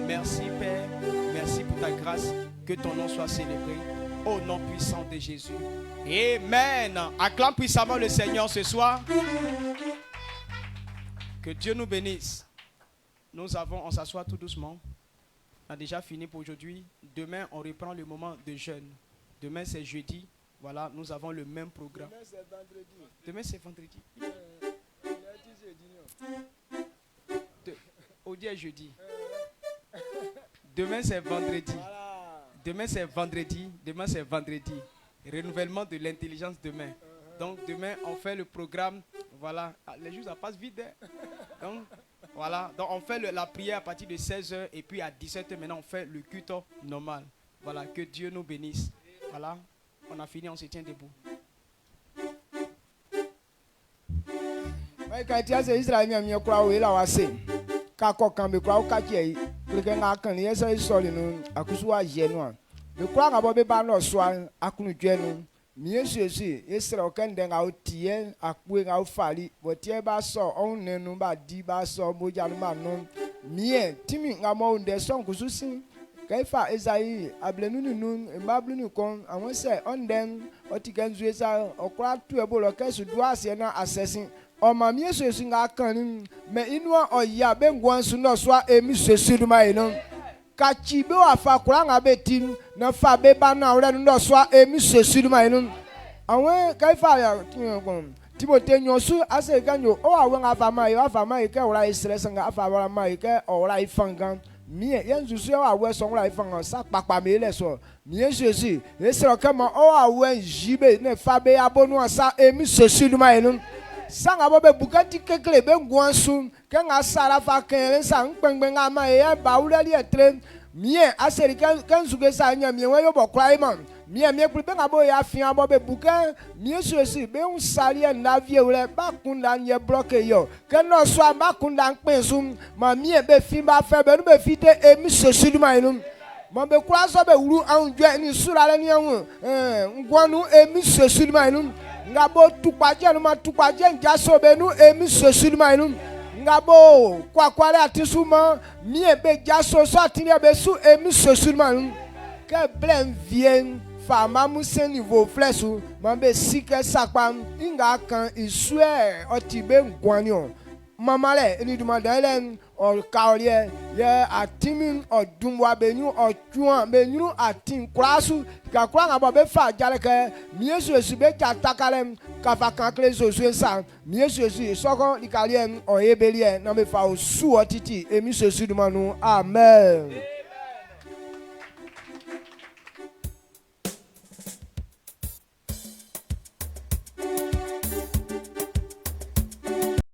Merci Père, merci pour ta grâce, que ton nom soit célébré, au nom puissant de Jésus. Amen. Acclame puissamment le Seigneur ce soir. Que Dieu nous bénisse. On s'assoit tout doucement. On a déjà fini pour aujourd'hui. Demain, on reprend le moment de jeûne. Demain, c'est jeudi. Voilà, nous avons le même programme. Demain, c'est vendredi. Demain, c'est vendredi. Aujourd'hui est jeudi. Demain, c'est vendredi. Demain, c'est vendredi. Demain, c'est vendredi. Renouvellement de l'intelligence demain. Donc, demain, on fait le programme. Voilà, les jours, ça passe vite. Hein? Donc, voilà. Donc, on fait la prière à partir de 16h. Et puis, à 17h, maintenant, on fait le culte normal. Voilà, que Dieu nous bénisse. Voilà, on a fini, on se tient debout. be kwa nga bo be ba no so akunu dwenu mie suesi esra okende nga otie akwe nga ofali botie ba so onnenu ba di ba so moja no ma no mie timi nga mo nde so nkususi kaifa ezai ablenu nunu mbablu ni kon awon se onden otikanzu esa okra tu ebolo kesu duase na assessing o ma mie suesi nga kan me inu oya be ngwansu no so emi suesi du mai no kachibe wa fa kura nga betin na fa be ba na ore ndo so emi suesi du mai no awon kaifa ya Timote nyosu ase ganyo o awen afa mai ke ora isres nga afa mai ke ora ifanga mie yenzusu o awen so ora ifanga sa papa me le so mie jesu esro kama o awen jibe ne fa be abonu asa emi sesu du mai no sanga bo be bukati kekele be nguansu ke nga sara fa ken sa npengbe nga mai e ba ureli etre mie aseri kan suge sa nya mie we yo bo kwai man mie kulbe nga bo ya fian bo be buka mie suesi be un salie na vie ure ba kunda nye bloque yo ke no so ba kunda npensu ma mie be fi ba fe be no be fite emi sesu du mai no ma be kwa so be wuru anjwe ni surale ni anwo ngwanu emi sesu du mai no nga bo tukwaje no ma tukwaje nja so be no emi sesu du mai no nga bo kwakwale atisuma mie be jaso so atini be su emi sesu du mai no ke blen vien fama musen niveau flesu mambe sike sakpam inga kan isue otibe ngwanyo mamale eni dumadalen o kaolie ye atimin odumwa benyu otuan benyu atin krasu ka kwa nga be fa jaleke miesu esibe takalem ka fa kan kleso suensa miesu esi soko likalien o ebelie na me fa osu otiti emi sesu dumanu amen.